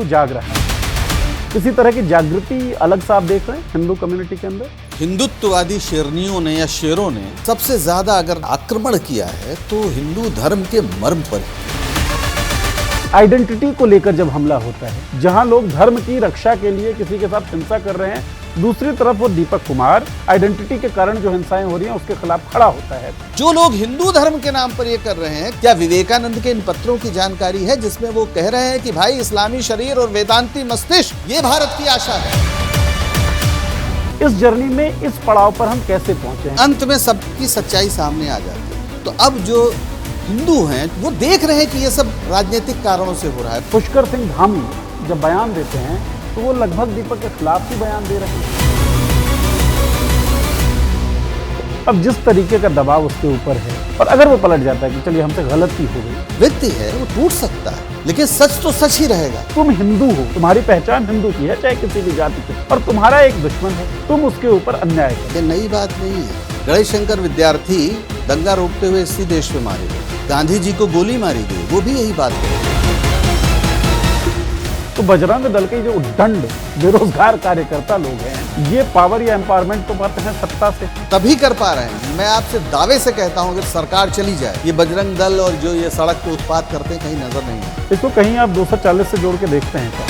हिंदू जाग रहा है। किसी तरह की जागृति अलग सा आप देख रहे हैं हिंदू कम्युनिटी के अंदर। हिंदुत्ववादी शेरनियों ने या शेरों ने सबसे ज्यादा अगर आक्रमण किया है तो हिंदू धर्म के मर्म पर ही। आइडेंटिटी को लेकर जब हमला होता है, जहां लोग धर्म की रक्षा के लिए किसी के साथ हिंसा कर रहे हैं, दूसरी तरफ वो दीपक कुमार आइडेंटिटी के कारण जो हिंसाएं हो रही हैं उसके खिलाफ खड़ा होता है। जो लोग हिंदू धर्म के नाम पर ये कर रहे हैं, क्या विवेकानंद के इन पत्रों की जानकारी है जिसमें वो कह रहे हैं कि भाई इस्लामी शरीर और वेदांती मस्तिष्क ये भारत की आशा है। इस जर्नी में इस पड़ाव पर हम कैसे पहुंचे हैं? अंत में सबकी सच्चाई सामने आ जाती है। तो अब जो हिंदू हैं वो देख रहे हैं कि ये सब राजनीतिक कारणों से हो रहा है। पुष्कर सिंह धामी जब बयान देते हैं तो वो लगभग दीपक के खिलाफ ही बयान दे रहे हैं। अब जिस तरीके का दबाव उसके ऊपर है, और अगर वो पलट जाता है कि चलिए हमसे गलती हो गई, व्यक्ति है वो टूट सकता है, लेकिन सच तो सच ही रहेगा। तुम हिंदू हो, तुम्हारी पहचान हिंदू की है, चाहे किसी भी जाति की, और तुम्हारा एक दुश्मन है, तुम उसके ऊपर अन्याय करो। ये नई बात नहीं है। गणेश शंकर विद्यार्थी दंगा रोकते हुए इसी देश में मारे गए, गांधी जी को गोली मारी गई, वो भी यही बात है। तो बजरंग दल के जो उद्दंड बेरोजगार कार्यकर्ता लोग हैं, ये पावर या एम्पावरमेंट तो बात है सत्ता से तभी कर पा रहे हैं। मैं आपसे दावे से कहता हूं अगर सरकार चली जाए, ये बजरंग दल और जो ये सड़क पे उत्पात करते हैं कहीं नजर नहीं है। इसको कहीं आप 240 से जोड़ के देखते हैं क्या?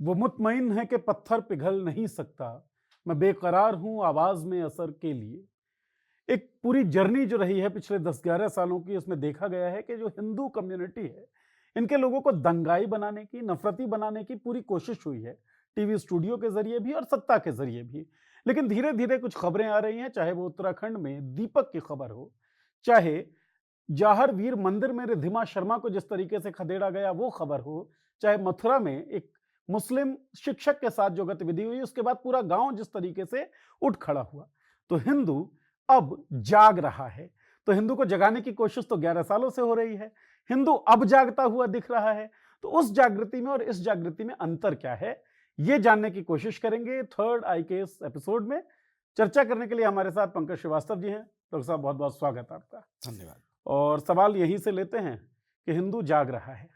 वो मुतमईन है कि पत्थर पिघल नहीं सकता, मैं बेकरार हूं आवाज में असर के लिए। एक पूरी जर्नी जो रही है पिछले 10-11 सालों की, उसमें देखा गया है कि जो हिंदू कम्युनिटी है, इनके लोगों को दंगाई बनाने की, नफरती बनाने की पूरी कोशिश हुई है, टीवी स्टूडियो के जरिए भी और सत्ता के जरिए भी। लेकिन धीरे धीरे कुछ खबरें आ रही हैं, चाहे वो उत्तराखंड में दीपक की खबर हो, चाहे जाहर वीर मंदिर में रिद्धिमा शर्मा को जिस तरीके से खदेड़ा गया वो खबर हो, चाहे मथुरा में एक मुस्लिम शिक्षक के साथ जो गतिविधि हुई, उसके बाद पूरा गांव जिस तरीके से उठ खड़ा हुआ। तो हिंदू अब जाग रहा है। तो हिंदू को जगाने की कोशिश तो 11 सालों से हो रही है, हिंदू अब जागता हुआ दिख रहा है। तो उस जागृति में और इस जागृति में अंतर क्या है, ये जानने की कोशिश करेंगे थर्ड आई के इस एपिसोड में। चर्चा करने के लिए हमारे साथ पंकज श्रीवास्तव जी हैं। डॉक्टर साहब, बहुत बहुत स्वागत आपका। धन्यवाद। और सवाल यहीं से लेते हैं कि हिंदू जाग रहा है,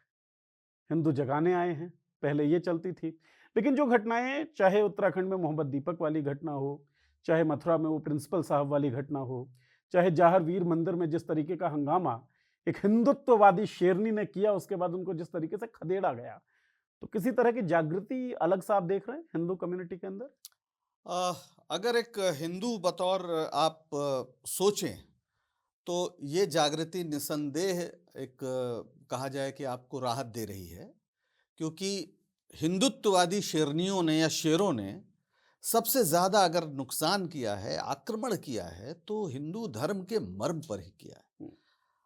हिंदू जगाने आए हैं, पहले ये चलती थी। लेकिन जो घटनाएं, चाहे उत्तराखंड में मोहम्मद दीपक वाली घटना हो, चाहे मथुरा में वो प्रिंसिपल साहब वाली घटना हो, चाहे जाहर वीर मंदिर में जिस तरीके का हंगामा एक हिंदुत्ववादी शेरनी ने किया, उसके बाद उनको जिस तरीके से खदेड़ा गया, तो किसी तरह की जागृति अलग सा आप देख रहे हैं हिंदू कम्युनिटी के अंदर? अगर एक हिंदू बतौर आप सोचें तो ये जागृति निसंदेह एक कहा जाए कि आपको राहत दे रही है, क्योंकि हिंदुत्ववादी शेरनियों ने या शेरों ने सबसे ज्यादा अगर नुकसान किया है, आक्रमण किया है, तो हिंदू धर्म के मर्म पर ही किया है।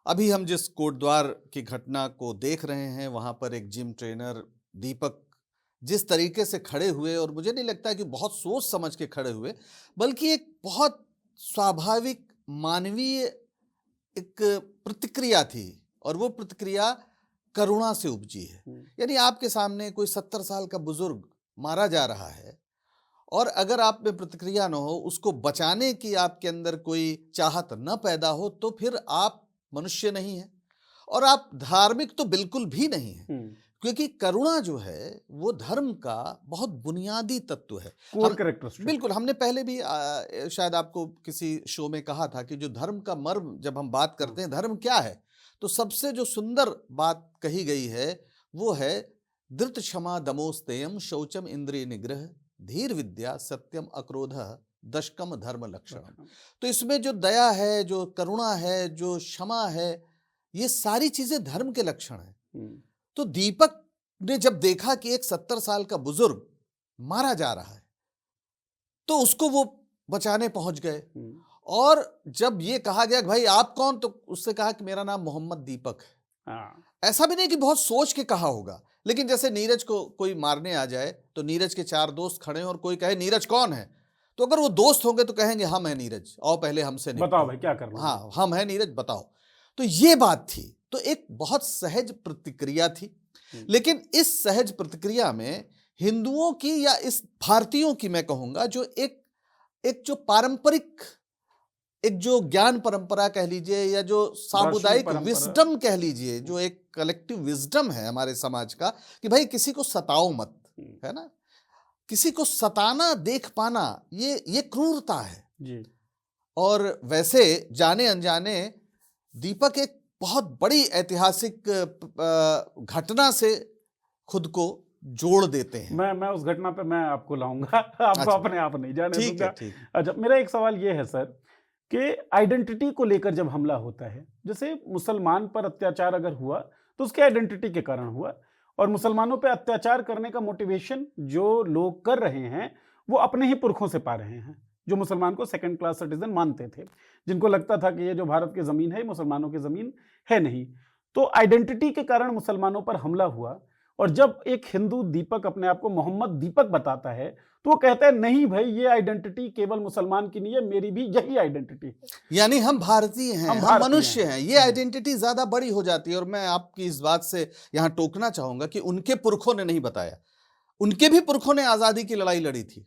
अभी हम जिस कोटद्वार की घटना को देख रहे हैं, वहां पर एक जिम ट्रेनर दीपक जिस तरीके से खड़े हुए, और मुझे नहीं लगता कि बहुत सोच समझ के खड़े हुए, बल्कि एक बहुत स्वाभाविक मानवीय एक प्रतिक्रिया थी, और वो प्रतिक्रिया करुणा से उपजी है। यानी आपके सामने कोई 70 साल का बुजुर्ग मारा जा रहा है, और अगर आप में प्रतिक्रिया न हो, उसको बचाने की आपके अंदर कोई चाहत न पैदा हो, तो फिर आप मनुष्य नहीं है, और आप धार्मिक तो बिल्कुल भी नहीं है। क्योंकि करुणा जो है वो धर्म का बहुत बुनियादी तत्व है। बिल्कुल, हमने पहले भी शायद आपको किसी शो में कहा था कि जो धर्म का मर्म जब हम बात करते हैं, धर्म क्या है, तो सबसे जो सुंदर बात कही गई है वो है धृत क्षमा दमोस्तेयम शौचम इंद्रिय निग्रह धीर विद्या सत्यम अक्रोधः दशकम धर्म लक्षणम। तो इसमें जो दया है, जो करुणा है, जो क्षमा है, ये सारी चीजें धर्म के लक्षण हैं। तो दीपक ने जब देखा कि एक 70 साल का बुजुर्ग मारा जा रहा है, तो उसको वो बचाने पहुंच गए। और जब ये कहा गया कि भाई आप कौन, तो उससे कहा कि मेरा नाम मोहम्मद दीपक है। ऐसा भी नहीं कि बहुत सोच के कहा होगा, लेकिन जैसे नीरज को कोई मारने आ जाए तो नीरज के 4 दोस्त खड़े हैं और कोई कहे नीरज कौन है, तो अगर वो दोस्त होंगे तो कहेंगे हम हैं नीरज, आओ पहले हमसे बताओ भाई क्या करना। हाँ, हम हैं नीरज, बताओ। तो ये बात थी, तो एक बहुत सहज प्रतिक्रिया थी। लेकिन इस सहज प्रतिक्रिया में हिंदुओं की या इस भारतीयों की मैं कहूंगा जो एक जो पारंपरिक एक जो ज्ञान परंपरा कह लीजिए या जो सामुदायिक परंपरा। विजडम कह लीजिए, जो एक कलेक्टिव विजडम है हमारे समाज का कि भाई किसी को सताओ मत, है ना, किसी को सताना देख पाना ये क्रूरता है। जी। और वैसे जाने अनजाने दीपक एक बहुत बड़ी ऐतिहासिक घटना से खुद को जोड़ देते हैं। मैं उस घटना पे मैं आपको लाऊंगा, आपको अच्छा। अपने आप नहीं जाने ठीक दूंगा। है, ठीक है। अच्छा, मेरा एक सवाल ये है सर कि आइडेंटिटी को लेकर जब हमला होता है, जैसे मुसलमान पर अत्याचार अगर हुआ तो उसके आइडेंटिटी के कारण हुआ, और मुसलमानों पे अत्याचार करने का मोटिवेशन जो लोग कर रहे हैं वो अपने ही पुरखों से पा रहे हैं, जो मुसलमान को सेकंड क्लास सिटीजन मानते थे, जिनको लगता था कि ये जो भारत की ज़मीन है ये मुसलमानों की ज़मीन है नहीं। तो आइडेंटिटी के कारण मुसलमानों पर हमला हुआ, और जब एक हिंदू दीपक अपने आप को मोहम्मद दीपक बताता है तो वो कहता है नहीं भाई, ये आइडेंटिटी केवल मुसलमान की नहीं है, मेरी भी यही आइडेंटिटी है। यानी हम भारतीय हैं, हम भारतीय मनुष्य हैं। ये जी। आइडेंटिटी ज्यादा बड़ी हो जाती है। और मैं आपकी इस बात से यहां टोकना चाहूंगा कि उनके पुरखों ने नहीं बताया, उनके भी पुरखों ने आजादी की लड़ाई लड़ी थी।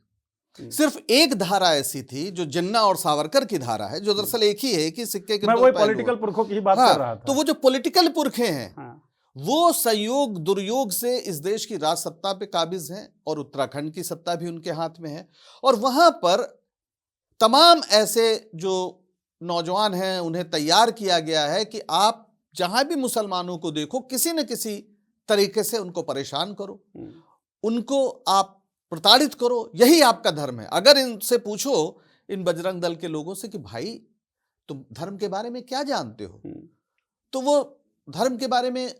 सिर्फ एक धारा ऐसी थी जो जिन्ना और सावरकर की धारा है, जो दरअसल एक ही है कि सिक्के के मैं दो वही पहलू पॉलिटिकल हैं। पुरखों की ही बात हाँ, कर रहा था। तो वो जो पॉलिटिकल पुरखे हैं, हाँ, वो संयोग दुर्योग से इस देश की राज सत्ता पे काबिज हैं, और उत्तराखंड की सत्ता भी उनके हाथ में है। और वहां पर तमाम ऐसे जो नौजवान हैं उन्हें तैयार किया गया है कि आप जहां भी मुसलमानों को देखो, किसी न किसी तरीके से उनको परेशान करो, उनको आप प्रताड़ित करो, यही आपका धर्म है। अगर इनसे पूछो, इन बजरंग दल के लोगों से कि भाई तुम धर्म के बारे में क्या जानते हो, तो वो धर्म के बारे में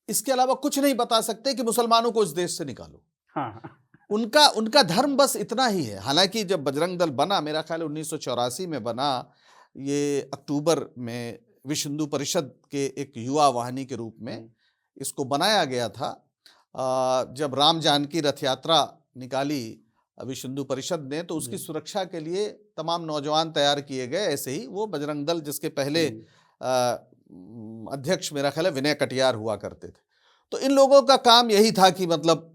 इसके अलावा कुछ नहीं बता सकते कि मुसलमानों को इस देश से निकालो। हाँ, उनका धर्म बस इतना ही है। हालांकि जब बजरंग दल बना, मेरा ख्याल 1984 में बना, ये अक्टूबर में विश्व हिंदू परिषद के एक युवा वाहिनी के रूप में इसको बनाया गया था। जब राम जानकी रथ यात्रा निकाली विश्व हिंदू परिषद ने, तो उसकी सुरक्षा के लिए तमाम नौजवान तैयार किए गए। ऐसे ही वो बजरंग दल, जिसके पहले अध्यक्ष मेरा ख्याल है विनय कटियार हुआ करते थे, तो इन लोगों का काम यही था कि मतलब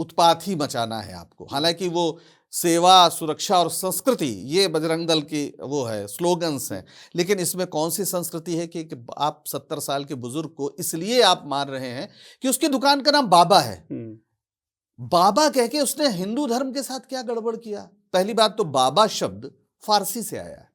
उत्पात ही मचाना है आपको। हालांकि वो सेवा, सुरक्षा और संस्कृति, ये बजरंग दल की वो है, स्लोगन्स हैं, लेकिन इसमें कौन सी संस्कृति है कि आप 70 साल के बुजुर्ग को इसलिए आप मार रहे हैं कि उसकी दुकान का नाम बाबा है। बाबा कह के उसने हिंदू धर्म के साथ क्या गड़बड़ किया? पहली बात तो बाबा शब्द फारसी से आया है,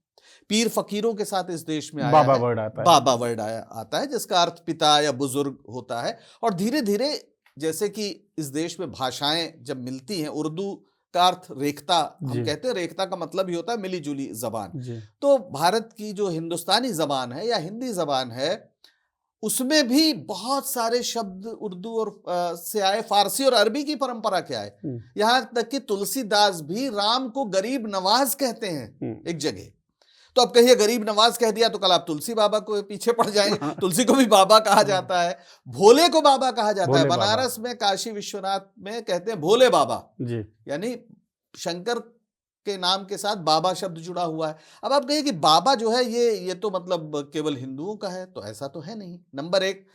पीर फकीरों के साथ इस देश में आया बाबा है, वर्ड आता है। बाबा वर्ड आता है, जिसका अर्थ पिता या बुजुर्ग होता है। और धीरे धीरे जैसे कि इस देश में भाषाएं जब मिलती हैं, उर्दू का अर्थ रेखता, हम कहते हैं रेखता का मतलब ही होता है मिली जुली जबान। तो भारत की जो हिंदुस्तानी जबान है या हिंदी जबान है, उसमें भी बहुत सारे शब्द उर्दू और से आए, फारसी और अरबी की परंपरा के आए। यहां तक कि तुलसीदास भी राम को गरीब नवाज कहते हैं एक जगह। तो अब कहिए गरीब नवाज कह दिया तो कल आप तुलसी बाबा को पीछे पड़ जाएंगे। तुलसी को भी बाबा कहा जाता है, भोले को बाबा कहा जाता है। बनारस में काशी विश्वनाथ में कहते हैं भोले बाबा जी, यानी शंकर के नाम के साथ बाबा शब्द जुड़ा हुआ है। अब आप कहिए कि बाबा जो है ये तो मतलब केवल हिंदुओं का है, तो ऐसा तो है नहीं, नंबर एक।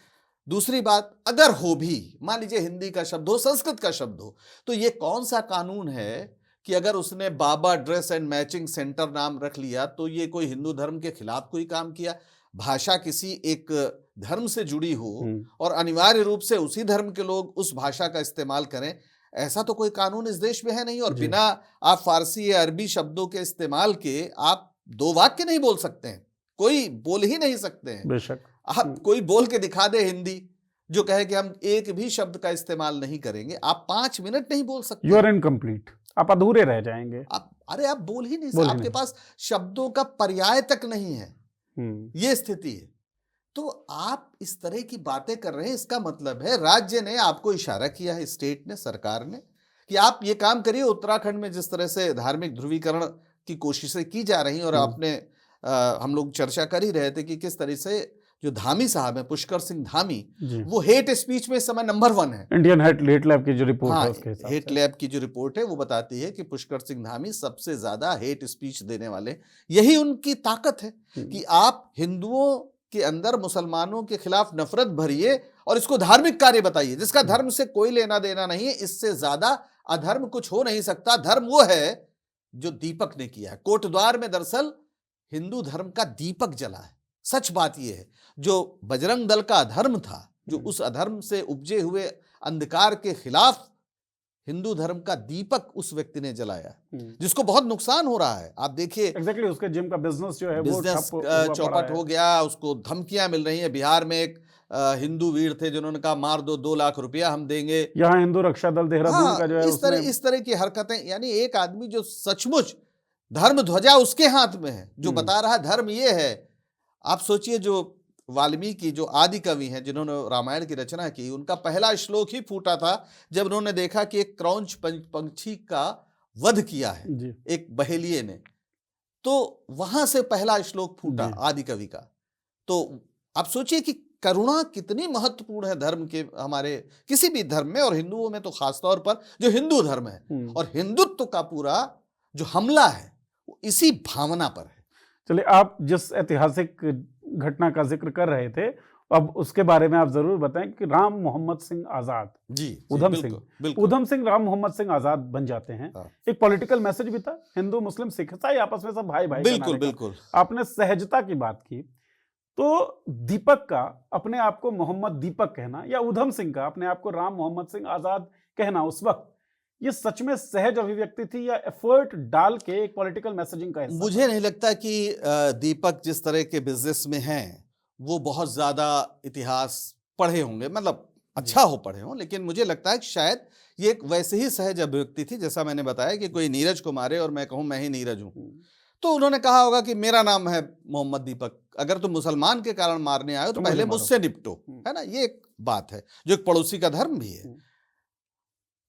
दूसरी बात, अगर हो भी, मान लीजिए हिंदी का शब्द हो, संस्कृत का शब्द हो, तो ये कौन सा कानून है कि अगर उसने बाबा ड्रेस एंड मैचिंग सेंटर नाम रख लिया तो ये कोई हिंदू धर्म के खिलाफ कोई काम किया? भाषा किसी एक धर्म से जुड़ी हो और अनिवार्य रूप से उसी धर्म के लोग उस भाषा का इस्तेमाल करें, ऐसा तो कोई कानून इस देश में है नहीं। और बिना आप फारसी या अरबी शब्दों के इस्तेमाल के आप दो वाक्य नहीं बोल सकते हैं, कोई बोल ही नहीं सकते हैं। बेशक आप कोई बोल के दिखा दे हिंदी जो कहे कि हम एक भी शब्द का इस्तेमाल नहीं करेंगे, आप 5 मिनट नहीं बोल सकते। यू आर इनकम्प्लीट, आप अधूरे रह जाएंगे। आप बोल ही नहीं सकते, आपके पास शब्दों का पर्याय तक नहीं है, ये स्थिति है। तो आप इस तरह की बातें कर रहे हैं, इसका मतलब है राज्य ने आपको इशारा किया है, स्टेट ने, सरकार ने, कि आप ये काम करिए। उत्तराखंड में जिस तरह से धार्मिक ध्रुवीकरण की कोशिशें की जा रही, और आपने हम लोग चर्चा कर ही रहे थे कि किस तरह से जो धामी साहब है, पुष्कर सिंह धामी, वो हेट स्पीच में इस समय नंबर 1 है। इंडियन हेट लैब की जो रिपोर्ट है, उसके हिसाब से हेट लैब की जो रिपोर्ट है वो बताती है कि पुष्कर सिंह धामी सबसे ज्यादा हेट स्पीच देने वाले। यही उनकी ताकत है कि आप हिंदुओं के अंदर मुसलमानों के खिलाफ नफरत भरिए और इसको धार्मिक कार्य बताइए, जिसका धर्म से कोई लेना देना नहीं है। इससे ज्यादा अधर्म कुछ हो नहीं सकता। धर्म वो है जो दीपक ने किया है। कोटद्वार में दरअसल हिंदू धर्म का दीपक जला है। सच बात यह है, जो बजरंग दल का अधर्म था, जो उस अधर्म से उपजे हुए अंधकार के खिलाफ हिंदू धर्म का दीपक उस व्यक्ति ने जलाया, जिसको बहुत नुकसान हो रहा है। आप देखिए एग्जैक्टली उसके जिम का बिजनेस जो है वो बिजनेस ठप हुआ पड़ा चौपट है। हो गया, उसको धमकियां मिल रही हैं। बिहार में एक हिंदू वीर थे जिन्होंने कहा मार दो, 2 लाख रुपया हम देंगे। यहाँ हिंदू रक्षा दल देहरादून का जो है उसने इस तरह की हरकतें, यानी एक आदमी जो सचमुच धर्म ध्वजा उसके हाथ में है, जो बता रहा है धर्म ये है। आप सोचिए, जो वाल्मीकि जो आदि कवि हैं जिन्होंने रामायण की रचना की, उनका पहला श्लोक ही फूटा था जब उन्होंने देखा कि एक क्रौंच पंछी का वध किया है जी। एक बहेलिये ने, तो वहां से पहला श्लोक फूटा आदि कवि का। तो आप सोचिए कि करुणा कितनी महत्वपूर्ण है धर्म के, हमारे किसी भी धर्म में, और हिंदुओं में तो खासतौर पर जो हिंदू धर्म है। और हिंदुत्व का पूरा जो हमला है वो इसी भावना पर है। चलिए, आप जिस ऐतिहासिक घटना का जिक्र कर रहे थे, अब उसके बारे में आप जरूर बताएं कि राम मोहम्मद सिंह आजाद, उधम सिंह, उधम सिंह राम मोहम्मद सिंह आजाद बन जाते हैं। एक पॉलिटिकल मैसेज भी था, हिंदू मुस्लिम सिख ईसाई आपस में सब भाई भाई। बिल्कुल। आपने सहजता की बात की, तो दीपक का अपने आप को मोहम्मद दीपक कहना या उधम सिंह का अपने आप को राम मोहम्मद सिंह आजाद कहना, उस वक्त ये सच में सहज अभिव्यक्ति थी या एफर्ट डाल के एक पॉलिटिकल मैसेजिंग का हिस्सा? मुझे नहीं लगता कि दीपक जिस तरह के बिजनेस में हैं वो बहुत ज्यादा इतिहास पढ़े होंगे, मतलब अच्छा हो पढ़े हों, लेकिन मुझे लगता है कि शायद ये एक वैसे ही सहज अभिव्यक्ति थी जैसा मैंने बताया कि कोई नीरज को मारे और मैं कहूं मैं ही नीरज हूं, तो उन्होंने कहा होगा कि मेरा नाम है मोहम्मद दीपक, अगर तुम मुसलमान के कारण मारने आए हो तो पहले मुझसे निपटो, है ना। ये एक बात है जो एक पड़ोसी का धर्म भी है।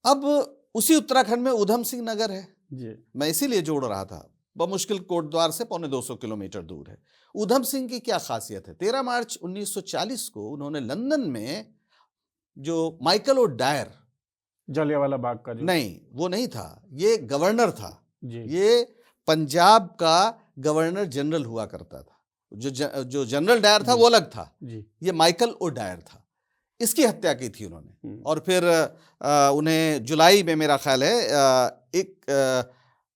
अब उसी उत्तराखंड में उधम सिंह नगर है जी। मैं इसीलिए जोड़ रहा था, बमुश्किल कोटद्वार से 250 किलोमीटर दूर है। उधम सिंह की क्या खासियत है? 13 मार्च 1940 को उन्होंने लंदन में जो Michael O Dyer, Jallianwala Bagh का जो, नहीं वो नहीं था, ये गवर्नर था जी। ये पंजाब का गवर्नर जनरल हुआ करता था। जो जनरल डायर था वो अलग था जी। ये माइकल ओ डायर था। इसकी हत्या की थी उन्होंने, और फिर उन्हें जुलाई में, मेरा ख्याल है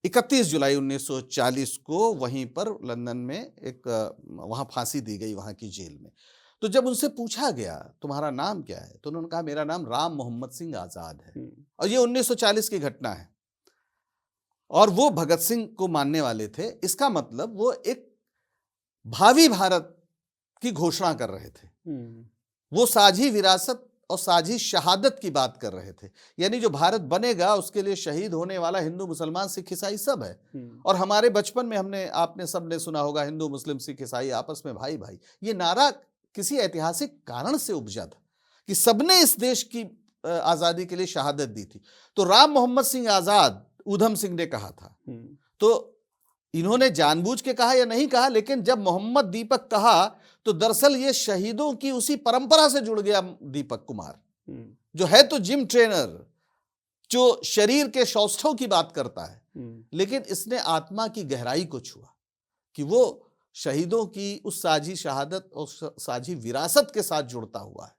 31 जुलाई 1940 को वहीं पर लंदन में एक वहां फांसी दी गई, वहां की जेल में। तो जब उनसे पूछा गया तुम्हारा नाम क्या है, तो उन्होंने कहा मेरा नाम राम मोहम्मद सिंह आजाद है। और ये 1940 की घटना है, और वो भगत सिंह को मानने वाले थे। इसका मतलब वो एक भावी भारत की घोषणा कर रहे थे, वो साझी विरासत और साझी शहादत की बात कर रहे थे। यानी जो भारत बनेगा उसके लिए शहीद होने वाला हिंदू मुसलमान सिख ईसाई सब है। और हमारे बचपन में आपने सबने सुना होगा हिंदू मुस्लिम सिख ईसाई आपस में भाई भाई। ये नारा किसी ऐतिहासिक कारण से उपजा था कि सबने इस देश की आजादी के लिए शहादत दी थी। तो राम मोहम्मद सिंह आजाद उधम सिंह ने कहा था, तो इन्होंने जानबूझ के कहा या नहीं कहा, लेकिन जब मोहम्मद दीपक कहा तो दरअसल ये शहीदों की उसी परंपरा से जुड़ गया दीपक कुमार, जो है तो जिम ट्रेनर, जो शरीर के सौष्ठव की बात करता है, लेकिन इसने आत्मा की गहराई को छुआ कि वो शहीदों की उस साझी शहादत और साझी विरासत के साथ जुड़ता हुआ है।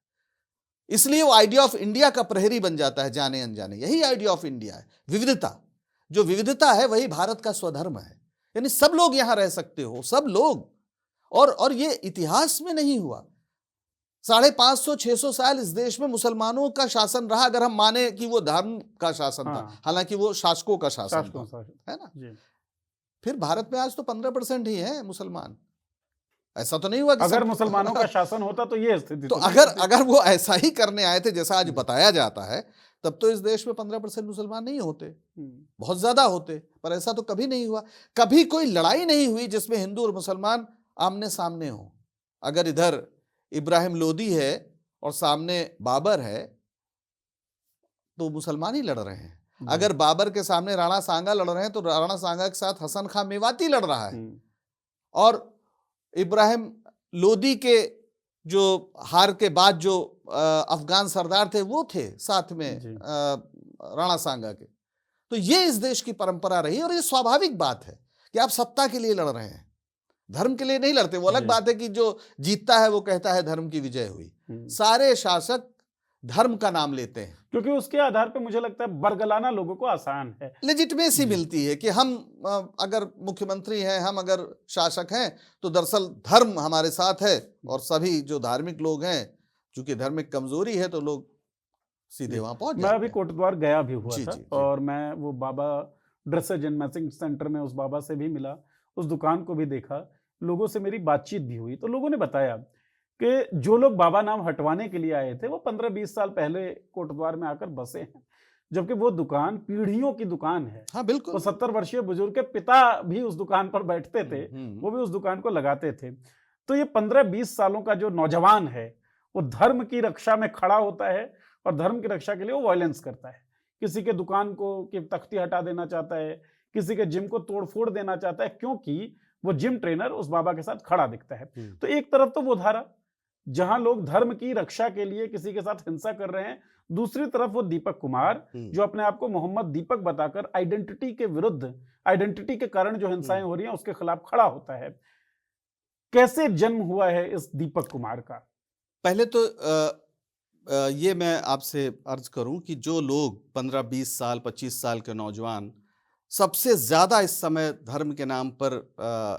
इसलिए वो आइडिया ऑफ इंडिया का प्रहरी बन जाता है जाने अनजाने। यही आइडिया ऑफ इंडिया है, विविधता। जो विविधता है वही भारत का स्वधर्म है, यानी सब लोग यहां रह सकते हो, सब लोग। और ये इतिहास में नहीं हुआ। 550-600 साल इस देश में मुसलमानों का शासन रहा, अगर हम माने कि वो धर्म का शासन था, हालांकि वो शासकों का शासन था, है ना जी। फिर भारत में आज तो 15% ही है मुसलमान। ऐसा तो नहीं हुआ कि अगर मुसलमानों का शासन होता तो ये स्थिति, तो अगर वो ऐसा ही करने आए थे जैसा आज बताया जाता है, तब तो इस देश में 15% मुसलमान नहीं होते, बहुत ज्यादा होते। पर ऐसा तो कभी नहीं हुआ। कभी कोई लड़ाई नहीं हुई जिसमें हिंदू और मुसलमान आमने सामने हो। अगर इधर इब्राहिम लोदी है और सामने बाबर है तो मुसलमान ही लड़ रहे हैं। अगर बाबर के सामने राणा सांगा लड़ रहे हैं तो राणा सांगा के साथ हसन खां मेवाती लड़ रहा है, और इब्राहिम लोदी के जो हार के बाद जो अफगान सरदार थे वो थे साथ में राणा सांगा के। तो ये इस देश की परंपरा रही, और ये स्वाभाविक बात है कि आप सत्ता के लिए लड़ रहे हैं, धर्म के लिए नहीं लड़ते। वो अलग बात है कि जो जीतता है वो कहता है धर्म की विजय हुई। सारे शासक धर्म का नाम लेते हैं, क्योंकि उसके आधार पे मुझे लगता है बरगलाना लोगों को आसान है। लेजिटिमेसी जी। मिलती है कि हम अगर मुख्यमंत्री हैं, हम अगर शासक हैं, तो दरअसल धर्म हमारे साथ है, और सभी जो धार्मिक लोग हैं, चूंकि धार्मिक कमजोरी है, तो लोग सीधे जी। वहां पहुंच मैं जाते अभी हैं। कोटद्वार गया भी हुआ जी था जी जी। और मैं वो बाबा ड्रेसेज एंड मैचिंग सेंटर में उस बाबा से भी मिला, उस दुकान को भी देखा, लोगों से मेरी बातचीत भी हुई। तो लोगों ने बताया कि जो लोग बाबा नाम हटवाने के लिए आए थे वो 15-20 साल पहले कोटद्वार में आकर बसे हैं, जबकि वो दुकान पीढ़ियों की दुकान है। हाँ वो बिल्कुल। 70 वर्षीय बुजुर्ग के पिता भी उस दुकान पर बैठते थे, हम्म। वो भी उस दुकान को लगाते थे। तो ये 15-20 सालों का जो नौजवान है वो धर्म की रक्षा में खड़ा होता है और धर्म की रक्षा के लिए वो वायलेंस करता है। किसी के दुकान को की तख्ती हटा देना चाहता है, किसी के जिम को तोड़-फोड़ देना चाहता है, क्योंकि वो जिम ट्रेनर उस बाबा के साथ खड़ा दिखता है। तो एक तरफ तो वो धारा, जहां लोग धर्म की रक्षा के लिए किसी के साथ हिंसा कर रहे हैं, दूसरी तरफ वो दीपक कुमार जो अपने आप को मोहम्मद दीपक बताकर आइडेंटिटी के विरुद्ध, आइडेंटिटी के कारण जो हिंसाएं हो रही हैं उसके खिलाफ खड़ा होता है। कैसे जन्म हुआ है इस दीपक कुमार का? पहले तो ये मैं आपसे अर्ज करूं कि जो लोग 15-20 साल 25 साल के नौजवान सबसे ज्यादा इस समय धर्म के नाम पर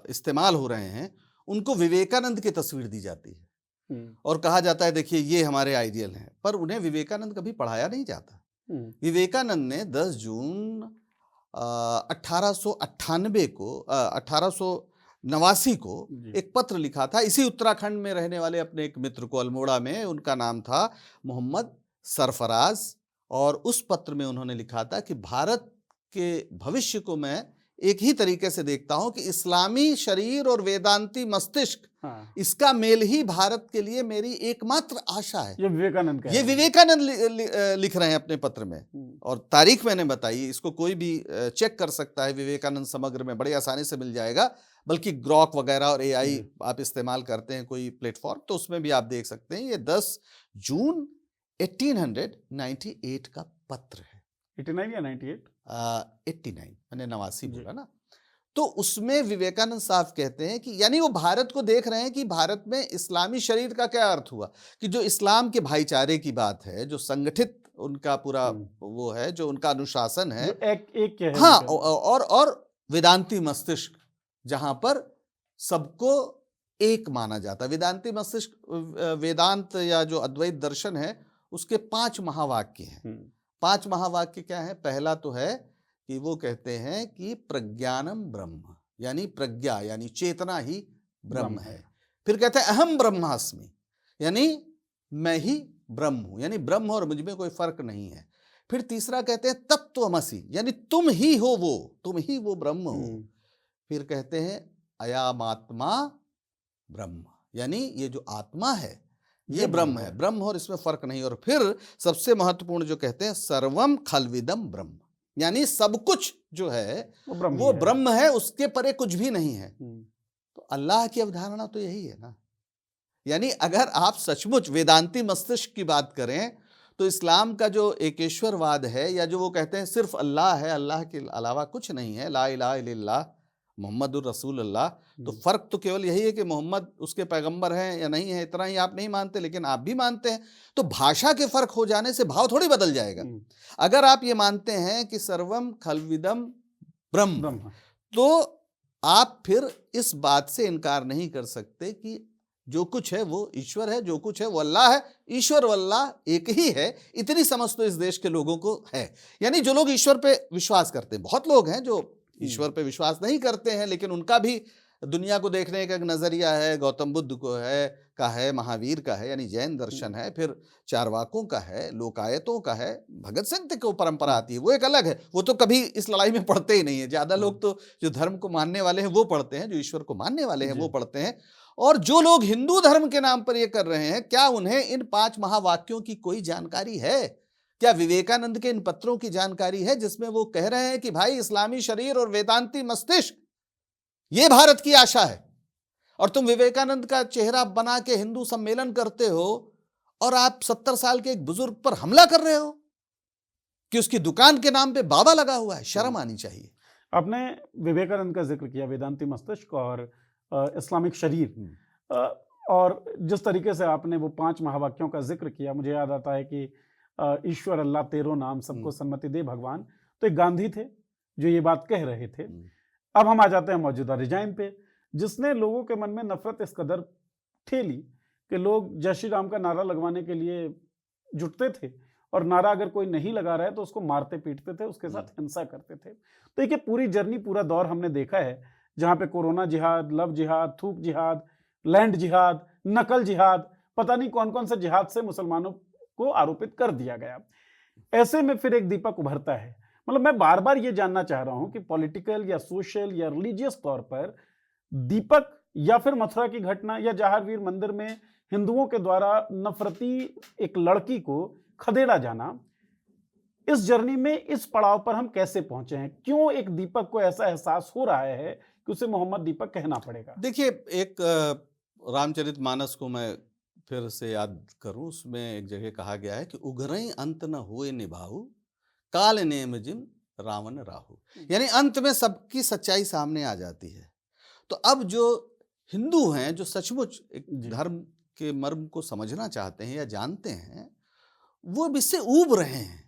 इस्तेमाल हो रहे हैं, उनको विवेकानंद की तस्वीर दी जाती है और कहा जाता है देखिए ये हमारे आइडियल हैं, पर उन्हें विवेकानंद कभी पढ़ाया नहीं जाता। विवेकानंद ने 10 जून 1898 को 1889 को एक पत्र लिखा था इसी उत्तराखंड में रहने वाले अपने एक मित्र को, अल्मोड़ा में। उनका नाम था मोहम्मद सरफराज, और उस पत्र में उन्होंने लिखा था कि भारत के भविष्य को मैं एक ही तरीके से देखता हूं कि इस्लामी शरीर और वेदांती मस्तिष्क, इसका मेल ही भारत के लिए मेरी एकमात्र आशा है। ये विवेकानंद ये विवेकानंद लिख रहे हैं अपने पत्र में, और तारीख मैंने बताई, इसको कोई भी चेक कर सकता है, विवेकानंद समग्र में बड़ी आसानी से मिल जाएगा। बल्कि ग्रॉक वगैरह और एआई आप इस्तेमाल करते हैं कोई प्लेटफॉर्म, तो उसमें भी आप देख सकते हैं। ये 10 जून 1898 का पत्र है। 89 या 98? 89, मैंने 89 बोला ना। तो उसमें विवेकानंद साहब कहते हैं कि यानी वो भारत को देख रहे हैं कि भारत में इस्लामी शरीर का क्या अर्थ हुआ, कि जो इस्लाम के भाईचारे की बात है, जो संगठित उनका पूरा वो है, जो उनका अनुशासन है, एक क्या है, हाँ, और वेदांती मस्तिष्क, जहां पर सबको एक माना जाता है। वेदांती मस्तिष्क, वेदांत या जो अद्वैत दर्शन है, उसके 5 महावाक्य हैं। 5 महावाक्य क्या है? पहला तो है कि वो कहते हैं कि प्रज्ञानम ब्रह्म, यानी प्रज्ञा यानी चेतना ही ब्रह्म है। फिर कहते हैं अहम ब्रह्मास्मि, यानी मैं ही ब्रह्म हूं, यानी ब्रह्म और मुझ में कोई फर्क नहीं है। फिर तीसरा कहते हैं तत्त्वमसि, यानी तुम ही हो वो, तुम ही वो ब्रह्म हो। फिर कहते हैं अयमात्मा ब्रह्म, यानी ये जो आत्मा है ये ब्रह्म है, ब्रह्म और इसमें फर्क नहीं। और फिर सबसे महत्वपूर्ण जो कहते हैं सर्वम खलविदम ब्रह्म, यानी सब कुछ जो है वो ब्रह्म है, उसके परे कुछ भी नहीं है। तो अल्लाह की अवधारणा तो यही है ना। यानी अगर आप सचमुच वेदांती मस्तिष्क की बात करें तो इस्लाम का जो एकेश्वरवाद है, या जो वो कहते हैं सिर्फ अल्लाह है, अल्लाह के अलावा कुछ नहीं है, ला इलाहा इल्लल्लाह मोहम्मदुर रसूलुल्लाह, तो फर्क तो केवल यही है कि मोहम्मद उसके पैगंबर हैं या नहीं है, इतना ही आप नहीं मानते, लेकिन आप भी मानते हैं। तो भाषा के फर्क हो जाने से भाव थोड़ी बदल जाएगा। अगर आप ये मानते हैं कि सर्वम खलविदम ब्रह्म, तो आप फिर इस बात से इनकार नहीं कर सकते कि जो कुछ है वो ईश्वर है, जो कुछ है वो अल्लाह है, ईश्वर और अल्लाह एक ही है। इतनी समझ तो इस देश के लोगों को है। यानी जो लोग ईश्वर पे विश्वास करते हैं, बहुत लोग हैं जो ईश्वर पे विश्वास नहीं करते हैं, लेकिन उनका भी दुनिया को देखने का एक नजरिया है। गौतम बुद्ध को है, महावीर का है, यानी जैन दर्शन है, फिर चारवाकों का है, लोकायतों का है, भगत सिंह को परंपरा आती है, वो एक अलग है। वो तो कभी इस लड़ाई में पढ़ते ही नहीं है। ज्यादा लोग तो जो धर्म को मानने वाले हैं वो पढ़ते हैं, जो ईश्वर को मानने वाले हैं वो पढ़ते हैं। और जो लोग हिंदू धर्म के नाम पर ये कर रहे हैं, क्या उन्हें इन 5 महावाक्यों की कोई जानकारी है? क्या विवेकानंद के इन पत्रों की जानकारी है जिसमें वो कह रहे हैं कि भाई इस्लामी शरीर और वेदांती मस्तिष्क ये भारत की आशा है, और तुम विवेकानंद का चेहरा बना के हिंदू सम्मेलन करते हो और आप 70 साल के एक बुजुर्ग पर हमला कर रहे हो कि उसकी दुकान के नाम पे बाबा लगा हुआ है? शर्म आनी चाहिए। आपने विवेकानंद का जिक्र किया, वेदांती मस्तिष्क और इस्लामिक शरीर। और जिस तरीके से आपने वो 5 महावाक्यों का ज़िक्र किया, मुझे याद आता है कि ईश्वर अल्लाह तेरो नाम सबको सन्मति दे भगवान। तो एक गांधी थे, जो ये बात कह रहे थे। अब हम आ जाते हैं मौजूदा रिजाइम पे, जिसने लोगों के मन में नफ़रत इस कदर ठेली कि लोग जय श्री राम का नारा लगवाने के लिए जुटते थे, और नारा अगर कोई नहीं लगा रहा है तो उसको मारते पीटते थे, उसके साथ हिंसा करते थे। तो ये पूरी जर्नी, पूरा दौर हमने देखा है, जहाँ पे कोरोना जिहाद, लव जिहाद, थूक जिहाद, लैंड जिहाद, नकल जिहाद, पता नहीं कौन-कौन से जिहाद से मुसलमानों को आरोपित कर दिया गया। ऐसे में फिर एक दीपक उभरता है। मतलब मैं बार-बार ये जानना चाह रहा हूँ कि पॉलिटिकल या सोशल या रिलीजियस तौर पर दीपक, या फिर मथुरा की घटना, या जहांगीर मंदिर में हिंदुओं के द्वारा नफरती एक लड़की को खदेड़ा जाना, इस जर्नी में इस पड़ाव पर हम कैसे पहुंचे हैं? क्यों एक दीपक को ऐसा एहसास हो रहा है कि उसे मोहम्मद दीपक कहना पड़ेगा? देखिए, एक रामचरितमानस को मैं फिर से याद करूं, उसमें एक जगह कहा गया है कि उघरई अंत न हुए निभाऊ, काल नेम जिम रावण राहु। यानी अंत में सबकी सच्चाई सामने आ जाती है। तो अब जो हिंदू हैं, जो सचमुच एक धर्म के मर्म को समझना चाहते हैं या जानते हैं, वो अब इससे ऊब रहे हैं।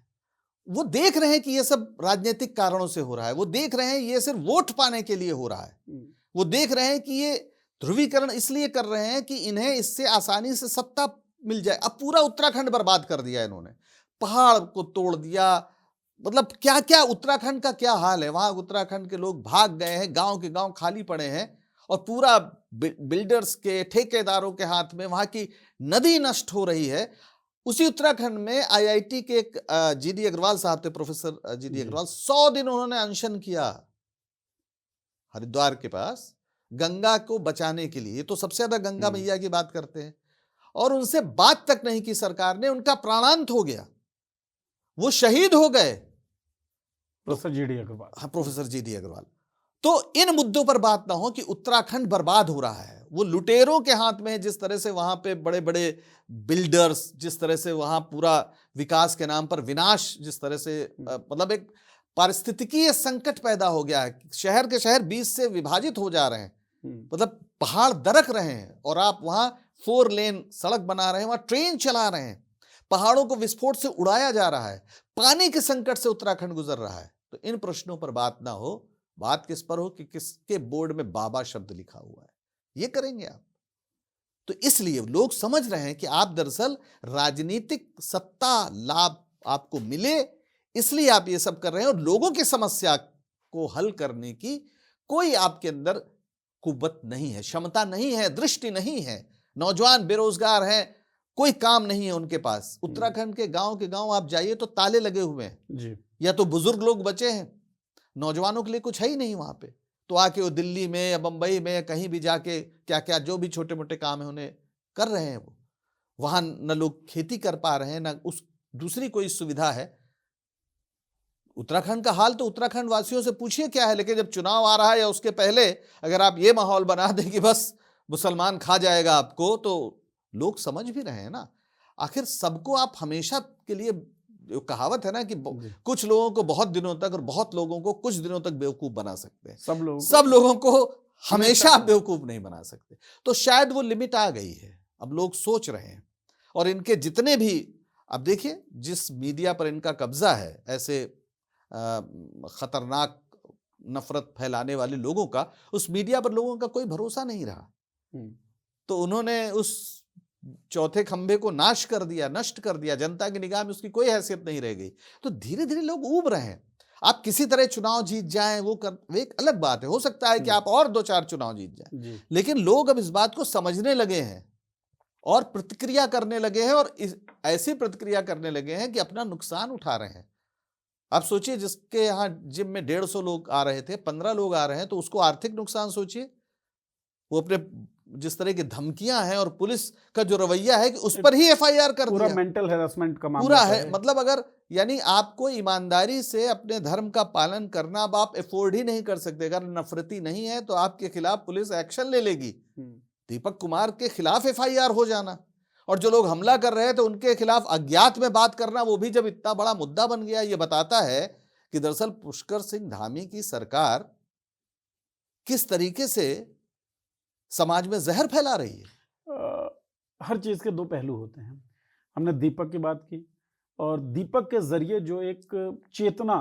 वो देख रहे हैं कि ये सब राजनीतिक कारणों से हो रहा है। वो देख रहे हैं ये सिर्फ वोट पाने के लिए हो रहा है। वो देख रहे हैं कि ये ध्रुवीकरण इसलिए कर रहे हैं कि इन्हें इससे आसानी से सत्ता मिल जाए। अब पूरा उत्तराखंड बर्बाद कर दिया इन्होंने, पहाड़ को तोड़ दिया। मतलब क्या क्या उत्तराखंड का क्या हाल है। वहां उत्तराखंड के लोग भाग गए हैं, गांव के गांव खाली पड़े हैं, और पूरा बिल्डर्स के, ठेकेदारों के हाथ में। वहां की नदी नष्ट हो रही है। उसी उत्तराखंड में आईआईटी के एक जीडी अग्रवाल साहब थे, प्रोफेसर जीडी अग्रवाल, 100 दिन उन्होंने अनशन किया हरिद्वार के पास गंगा को बचाने के लिए। तो सबसे ज्यादा गंगा मैया की बात करते हैं, और उनसे बात तक नहीं की सरकार ने। उनका प्राणांत हो गया, वो शहीद हो गए, प्रोफेसर जीडी अग्रवाल। हाँ, प्रोफेसर जीडी अग्रवाल। तो इन मुद्दों पर बात ना हो कि उत्तराखंड बर्बाद हो रहा है, वो लुटेरों के हाथ में है। जिस तरह से वहां पे बड़े बड़े बिल्डर्स, जिस तरह से वहां पूरा विकास के नाम पर विनाश, जिस तरह से मतलब एक पारिस्थितिकीय संकट पैदा हो गया है। शहर के शहर 20 से विभाजित हो जा रहे हैं, मतलब पहाड़ दरक रहे हैं, और आप वहां 4 लेन सड़क बना रहे हैं, वहां ट्रेन चला रहे हैं, पहाड़ों को विस्फोट से उड़ाया जा रहा है, पानी के संकट से उत्तराखंड गुजर रहा है। तो इन प्रश्नों पर बात ना हो, बात किस पर हो कि किसके बोर्ड में बाबा शब्द लिखा हुआ है, ये करेंगे आप। तो इसलिए लोग समझ रहे हैं कि आप दरअसल राजनीतिक सत्ता लाभ आपको मिले, इसलिए आप ये सब कर रहे हैं, और लोगों की समस्या को हल करने की कोई आपके अंदर कुव्वत नहीं है, क्षमता नहीं है, दृष्टि नहीं है। नौजवान बेरोजगार हैं, कोई काम नहीं है उनके पास। उत्तराखंड के गांव आप जाइए तो ताले लगे हुए हैं जी। या तो बुजुर्ग लोग बचे हैं, नौजवानों के लिए कुछ है ही नहीं वहां पे। तो आके वो दिल्ली में या बंबई में या कहीं भी जाके क्या क्या जो भी छोटे मोटे काम है उन्हें कर रहे हैं। वो वहां न लोग खेती कर पा रहे हैं, न उस दूसरी कोई सुविधा है। उत्तराखंड का हाल तो उत्तराखंड वासियों से पूछिए क्या है। लेकिन जब चुनाव आ रहा है या उसके पहले अगर आप ये माहौल बना दें कि बस मुसलमान खा जाएगा आपको, तो लोग समझ भी रहे हैं ना। आखिर सबको आप हमेशा के लिए, कहावत है ना कि कुछ लोगों को बहुत दिनों तक और बहुत लोगों को कुछ दिनों तक बेवकूफ बना सकते हैं, सब लोगों को हमेशा बेवकूफ नहीं बना सकते। तो शायद वो लिमिट आ गई है, अब लोग सोच रहे हैं। और इनके जितने भी, अब देखिए जिस मीडिया पर इनका कब्जा है, ऐसे खतरनाक नफरत फैलाने वाले लोगों का, उस मीडिया पर लोगों का कोई भरोसा नहीं रहा। तो उन्होंने उस चौथे खंभे को नाश कर दिया, नष्ट कर दिया, जनता की निगाह में उसकी कोई हैसियत नहीं रह गई। तो धीरे धीरे लोग ऊब रहे हैं। आप किसी तरह चुनाव जीत जाएं, वो एक अलग बात है। हो सकता है कि आप और 2-4 चुनाव जीत जाएं, लेकिन लोग अब इस बात को समझने लगे हैं और प्रतिक्रिया करने लगे हैं, और ऐसी प्रतिक्रिया करने लगे हैं कि अपना नुकसान उठा रहे हैं। आप सोचिए, जिसके यहाँ जिम में 150 लोग आ रहे थे, 15 लोग आ रहे हैं, तो उसको आर्थिक नुकसान सोचिए। वो अपने जिस तरह की धमकियां हैं और पुलिस का जो रवैया है कि उस पर ही एफआईआर कर दिया, पूरा मेंटल हैरेसमेंट का मामला पूरा है। मतलब अगर यानी आपको ईमानदारी से अपने धर्म का पालन करना अब आप अफोर्ड ही नहीं कर सकते, अगर नफरती नहीं है तो आपके खिलाफ पुलिस एक्शन ले लेगी। दीपक कुमार के खिलाफ एफआईआर हो जाना, और जो लोग हमला कर रहे थे उनके खिलाफ अज्ञात में बात करना, वो भी जब इतना बड़ा मुद्दा बन गया, ये बताता है कि दरअसल पुष्कर सिंह धामी की सरकार किस तरीके से समाज में जहर फैला रही है। हर चीज़ के दो पहलू होते हैं। हमने दीपक की बात की और दीपक के ज़रिए जो एक चेतना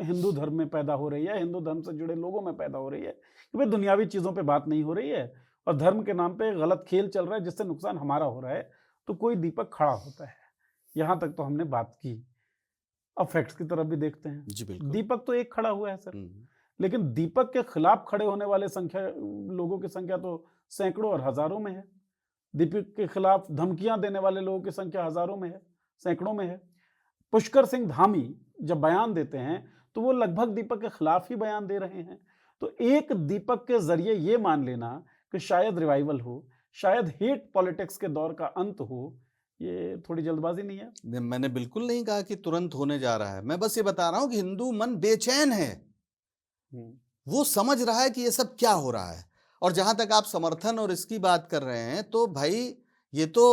हिंदू धर्म में पैदा हो रही है, हिंदू धर्म से जुड़े लोगों में पैदा हो रही है कि भाई दुनियावी चीज़ों पे बात नहीं हो रही है और धर्म के नाम पे गलत खेल चल रहा है जिससे नुकसान हमारा हो रहा है, तो कोई दीपक खड़ा होता है। यहाँ तक तो हमने बात की। अब फैक्ट्स की तरफ भी देखते हैं। जी बिल्कुल। दीपक तो एक खड़ा हुआ है सर, हम्म, लेकिन दीपक के खिलाफ खड़े होने वाले लोगों की संख्या तो सैकड़ों और हज़ारों में है। दीपक के खिलाफ धमकियाँ देने वाले लोगों की संख्या हज़ारों में है, सैकड़ों में है। पुष्कर सिंह धामी जब बयान देते हैं, तो वो लगभग दीपक के खिलाफ ही बयान दे रहे हैं। तो एक दीपक के ज़रिए ये मान लेना कि शायद रिवाइवल हो, शायद हेट पॉलिटिक्स के दौर का अंत हो, ये थोड़ी जल्दबाज़ी नहीं है? मैंने बिल्कुल नहीं कहा कि तुरंत होने जा रहा है। मैं बस ये बता रहा हूं कि हिंदू मन बेचैन है। हुँ, वो समझ रहा है कि ये सब क्या हो रहा है। और जहां तक आप समर्थन और इसकी बात कर रहे हैं, तो भाई ये तो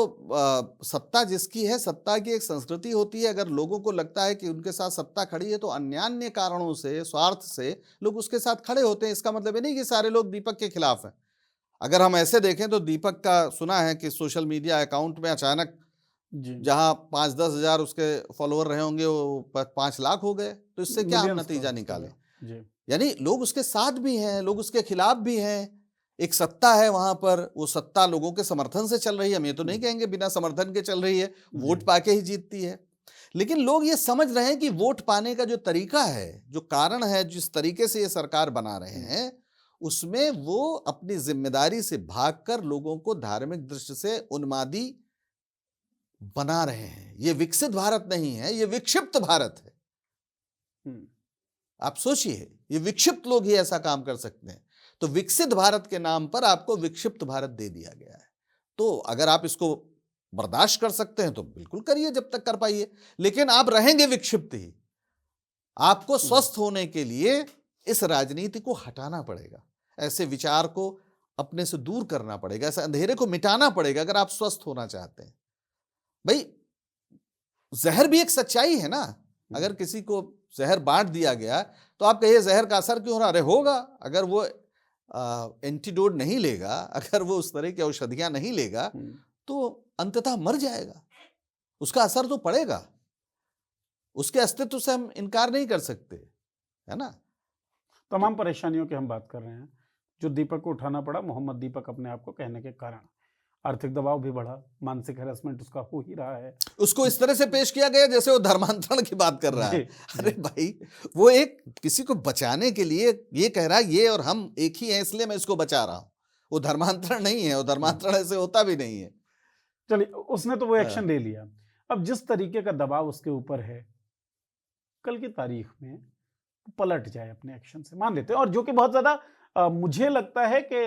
सत्ता जिसकी है, सत्ता की एक संस्कृति होती है। अगर लोगों को लगता है कि उनके साथ सत्ता खड़ी है, तो अन्यान्य कारणों से, स्वार्थ से लोग उसके साथ खड़े होते हैं। इसका मतलब ये नहीं कि सारे लोग दीपक के खिलाफ हैं। अगर हम ऐसे देखें तो दीपक का सुना है कि सोशल मीडिया अकाउंट में अचानक जी। जहां 5-10 हजार उसके फॉलोअर रहे होंगे, वो 5 लाख हो गए। तो इससे क्या हम मिलियंस नतीजा क्रॉस कर निकालें? गया। जी। यानी लोग उसके साथ भी हैं, लोग उसके खिलाफ भी हैं। एक सत्ता है वहां पर, वो सत्ता लोगों के समर्थन से चल रही है। हम ये तो नहीं कहेंगे बिना समर्थन के चल रही है, वोट जी। पाके ही जीतती है। लेकिन लोग ये समझ रहे हैं कि वोट पाने का जो तरीका है, जो कारण है, जिस तरीके से ये सरकार बना रहे हैं, उसमें वो अपनी जिम्मेदारी से भागकर लोगों को धार्मिक दृष्टि से उन्मादी बना रहे हैं। ये विकसित भारत नहीं है, ये विक्षिप्त भारत है। हुँ, आप सोचिए, ये विक्षिप्त लोग ही ऐसा काम कर सकते हैं। तो विकसित भारत के नाम पर आपको विक्षिप्त भारत दे दिया गया है। तो अगर आप इसको बर्दाश्त कर सकते हैं तो बिल्कुल करिए, जब तक कर पाइए। लेकिन आप रहेंगे विक्षिप्त ही। आपको स्वस्थ होने के लिए इस राजनीति को हटाना पड़ेगा, ऐसे विचार को अपने से दूर करना पड़ेगा, ऐसे अंधेरे को मिटाना पड़ेगा अगर आप स्वस्थ होना चाहते हैं। भाई, जहर भी एक सच्चाई है ना। अगर किसी को जहर बांट दिया गया, तो आप कहिए जहर का असर क्यों हो रहा? अरे होगा, अगर वो एंटीडोट नहीं लेगा, अगर वो उस तरह की औषधियां नहीं लेगा, तो अंततः मर जाएगा। उसका असर तो पड़ेगा। उसके अस्तित्व से हम इनकार नहीं कर सकते, है ना। तमाम परेशानियों की हम बात कर रहे हैं, जो दीपक को उठाना पड़ा मोहम्मद दीपक अपने आप को कहने के कारण। आर्थिक दबाव भी बढ़ा, मानसिक हैरेसमेंट उसका हो ही रहा है। उसको इस तरह से पेश किया गया जैसे वो धर्मांतरण की बात कर रहा है। जी, अरे भाई, वो एक किसी को बचाने के लिए ये कह रहा है, ये और हम एक ही हैं इसलिए मैं इसको बचा रहा हूं। वो धर्मांतरण नहीं है, वो धर्मांतरण ऐसे होता भी नहीं है। चलिए उसने तो वो हाँ। एक्शन ले लिया। अब जिस तरीके का दबाव उसके ऊपर है, कल की तारीख में पलट जाए अपने एक्शन से, मान लेते हैं, और जो कि बहुत ज़्यादा मुझे लगता है कि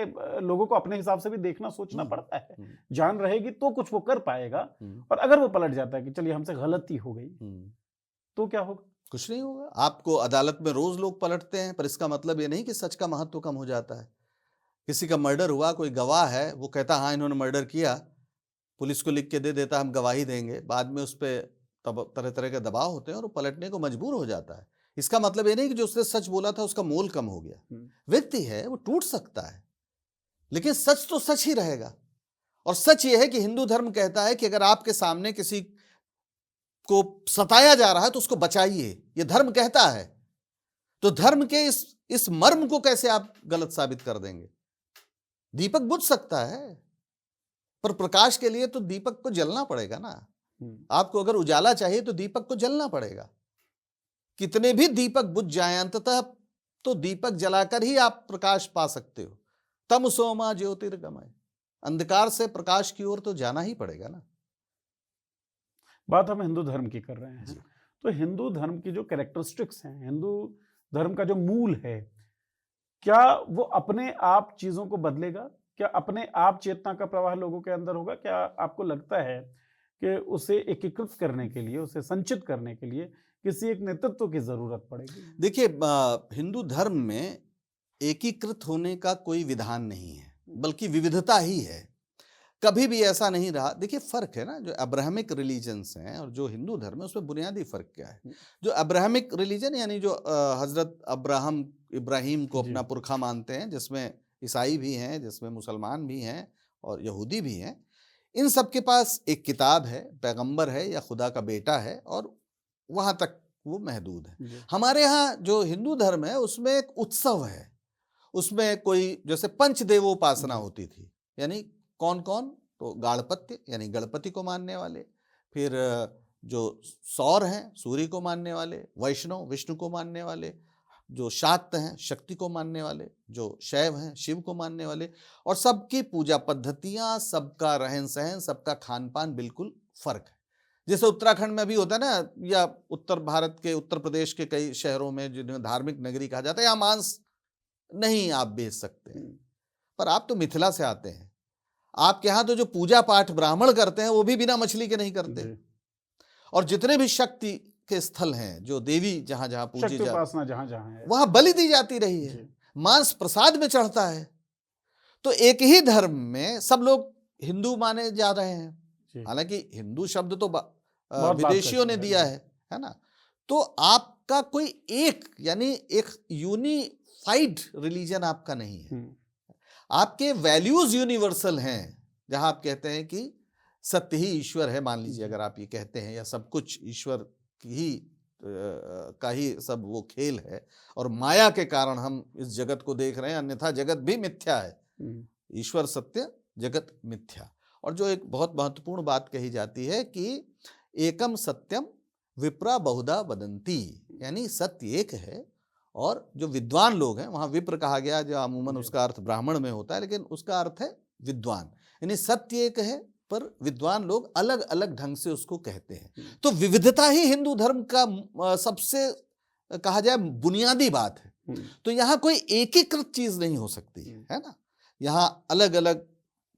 लोगों को अपने हिसाब से भी देखना सोचना पड़ता है। जान रहेगी तो कुछ वो कर पाएगा, और अगर वो पलट जाता है कि चलिए हमसे गलती हो गई, तो क्या होगा? कुछ नहीं होगा। आपको अदालत में रोज लोग पलटते हैं, पर इसका मतलब ये नहीं कि सच का महत्व कम हो जाता है। किसी का मर्डर हुआ, कोई गवाह है, वो कहता हाँ इन्होंने मर्डर किया, पुलिस को लिख के दे देता हम गवाही देंगे, बाद में उस पर तब तरह तरह के दबाव होते हैं और वो पलटने को मजबूर हो जाता है। इसका मतलब ये नहीं कि जो उसने सच बोला था उसका मोल कम हो गया। व्यक्ति है, वो टूट सकता है, लेकिन सच तो सच ही रहेगा। और सच ये है कि हिंदू धर्म कहता है कि अगर आपके सामने किसी को सताया जा रहा है तो उसको बचाइए, ये धर्म कहता है। तो धर्म के इस मर्म को कैसे आप गलत साबित कर देंगे? दीपक बुझ सकता है, पर प्रकाश के लिए तो दीपक को जलना पड़ेगा ना। आपको अगर उजाला चाहिए तो दीपक को जलना पड़ेगा। कितने भी दीपक बुझ जाएं, अंततः तो दीपक जलाकर ही आप प्रकाश पा सकते हो। तमसो मा ज्योतिर्गमय, अंधकार से प्रकाश की ओर तो जाना ही पड़ेगा ना। बात हम हिंदू धर्म की कर रहे हैं, तो हिंदू धर्म की जो कैरेक्टरिस्टिक्स हैं, हिंदू धर्म का जो मूल है, क्या वो अपने आप चीज़ों को बदलेगा? क्या अपने आप चेतना का प्रवाह लोगों के अंदर होगा? क्या आपको लगता है कि उसे एकीकृत करने के लिए, उसे संचित करने के लिए किसी एक नेतृत्व की ज़रूरत पड़ेगी? देखिए, हिंदू धर्म में एकीकृत होने का कोई विधान नहीं है, बल्कि विविधता ही है। कभी भी ऐसा नहीं रहा। देखिए, फर्क है ना, जो अब्राहमिक रिलीजन्स हैं और जो हिंदू धर्म है, उसमें बुनियादी फर्क क्या है? जो अब्राहमिक रिलीजन यानी जो हजरत अब्राहम इब्राहिम को अपना पुरखा मानते हैं, जिसमें ईसाई भी हैं, जिसमें मुसलमान भी हैं और यहूदी भी हैं, इन सब के पास एक किताब है, पैगंबर है या खुदा का बेटा है, और वहां तक वो महदूद है। जी। हमारे यहाँ जो हिंदू धर्म है उसमें एक उत्सव है, उसमें कोई जैसे पंचदेवोपासना जी। होती थी, यानी कौन कौन, तो गाणपत्य यानी गणपति को मानने वाले, फिर जो सौर हैं सूर्य को मानने वाले, वैष्णव विष्णु को मानने वाले, जो शाक्त हैं शक्ति को मानने वाले, जो शैव हैं शिव को मानने वाले, और सबकी पूजा पद्धतियां, सबका रहन सहन, सबका खान पान बिल्कुल फर्क है। जैसे उत्तराखंड में भी होता है ना, या उत्तर भारत के उत्तर प्रदेश के कई शहरों में जिन्हें धार्मिक नगरी कहा जाता है, यहाँ मांस नहीं आप बेच सकते हैं। पर आप तो मिथिला से आते हैं, आपके यहाँ तो जो पूजा पाठ ब्राह्मण करते हैं वो भी बिना मछली के नहीं करते। जी। और जितने भी शक्ति के स्थल हैं, जो देवी जहां जहां पूजी शक्ति उपासना जहां जहां है, वहां बलि दी जाती रही है, जी। मांस प्रसाद में चढ़ता है। तो एक ही धर्म में सब लोग हिंदू माने जा रहे हैं, जी। हालांकि हिंदू शब्द तो बहुत बात विदेशियों करते ने हैं, दिया जी। है ना। तो आपका कोई एक यानी एक यूनिफाइड रिलीजन आपका नहीं है, आपके वैल्यूज यूनिवर्सल हैं, जहां आप कहते हैं कि सत्य ही ईश्वर है, मान लीजिए अगर आप ये कहते हैं, या सब कुछ ईश्वर की ही का ही सब वो खेल है, और माया के कारण हम इस जगत को देख रहे हैं, अन्यथा जगत भी मिथ्या है, ईश्वर सत्य जगत मिथ्या। और जो एक बहुत महत्वपूर्ण बात कही जाती है कि एकम सत्यम विप्रा बहुधा वदंती, यानी सत्य एक है, और जो विद्वान लोग हैं, वहां विप्र कहा गया, जो अमूमन उसका अर्थ ब्राह्मण में होता है, लेकिन उसका अर्थ है विद्वान, यानी सत्य एक है, पर विद्वान लोग अलग अलग ढंग से उसको कहते हैं। तो विविधता ही हिंदू धर्म का सबसे कहा जाए बुनियादी बात है। तो यहाँ कोई एकीकृत चीज नहीं हो सकती है ना, यहाँ अलग अलग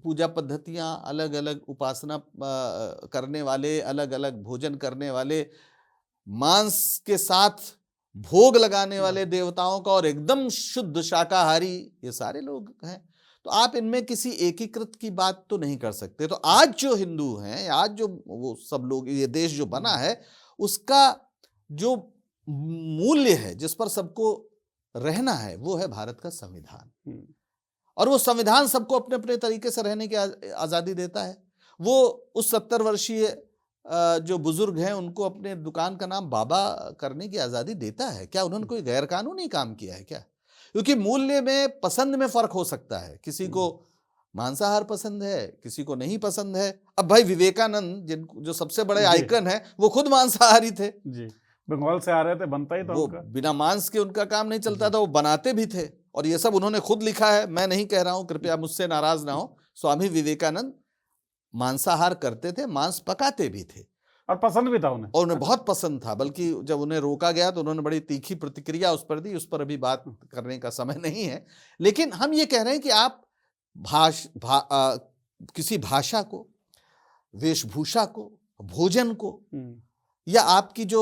पूजा पद्धतियां, अलग अलग उपासना करने वाले, अलग अलग भोजन करने वाले, मांस के साथ भोग लगाने वाले देवताओं का, और एकदम शुद्ध शाकाहारी, ये सारे लोग हैं। तो आप इनमें किसी एकीकृत की बात तो नहीं कर सकते। तो आज जो हिंदू हैं, आज जो वो सब लोग, ये देश जो बना है, उसका जो मूल्य है जिस पर सबको रहना है, वो है भारत का संविधान। और वो संविधान सबको अपने अपने तरीके से रहने की आजादी देता है। वो उस 70 वर्षीय जो बुजुर्ग हैं, उनको अपने दुकान का नाम बाबा करने की आजादी देता है। क्या उन्होंने कोई गैर कानूनी काम किया है क्या? क्योंकि मूल्य में, पसंद में फर्क हो सकता है, किसी को मांसाहार पसंद है, किसी को नहीं पसंद है। अब भाई विवेकानंद, जिनको जो सबसे बड़े आइकन है, वो खुद मांसाहारी थे जी, बंगाल से आ रहे थे, बनता ही था वो उनका। बिना मांस के उनका काम नहीं चलता था, वो बनाते भी थे, और ये सब उन्होंने खुद लिखा है, मैं नहीं कह रहा हूं, कृपया मुझसे नाराज ना हो। स्वामी विवेकानंद मांसाहार करते थे, मांस पकाते भी थे, और पसंद भी था उन्हें, और उन्हें बहुत पसंद था। बल्कि जब उन्हें रोका गया तो उन्होंने बड़ी तीखी प्रतिक्रिया उस पर दी, उस पर अभी बात करने का समय नहीं है। लेकिन हम ये कह रहे हैं कि आप किसी भाषा को, वेशभूषा को, भोजन को, या आपकी जो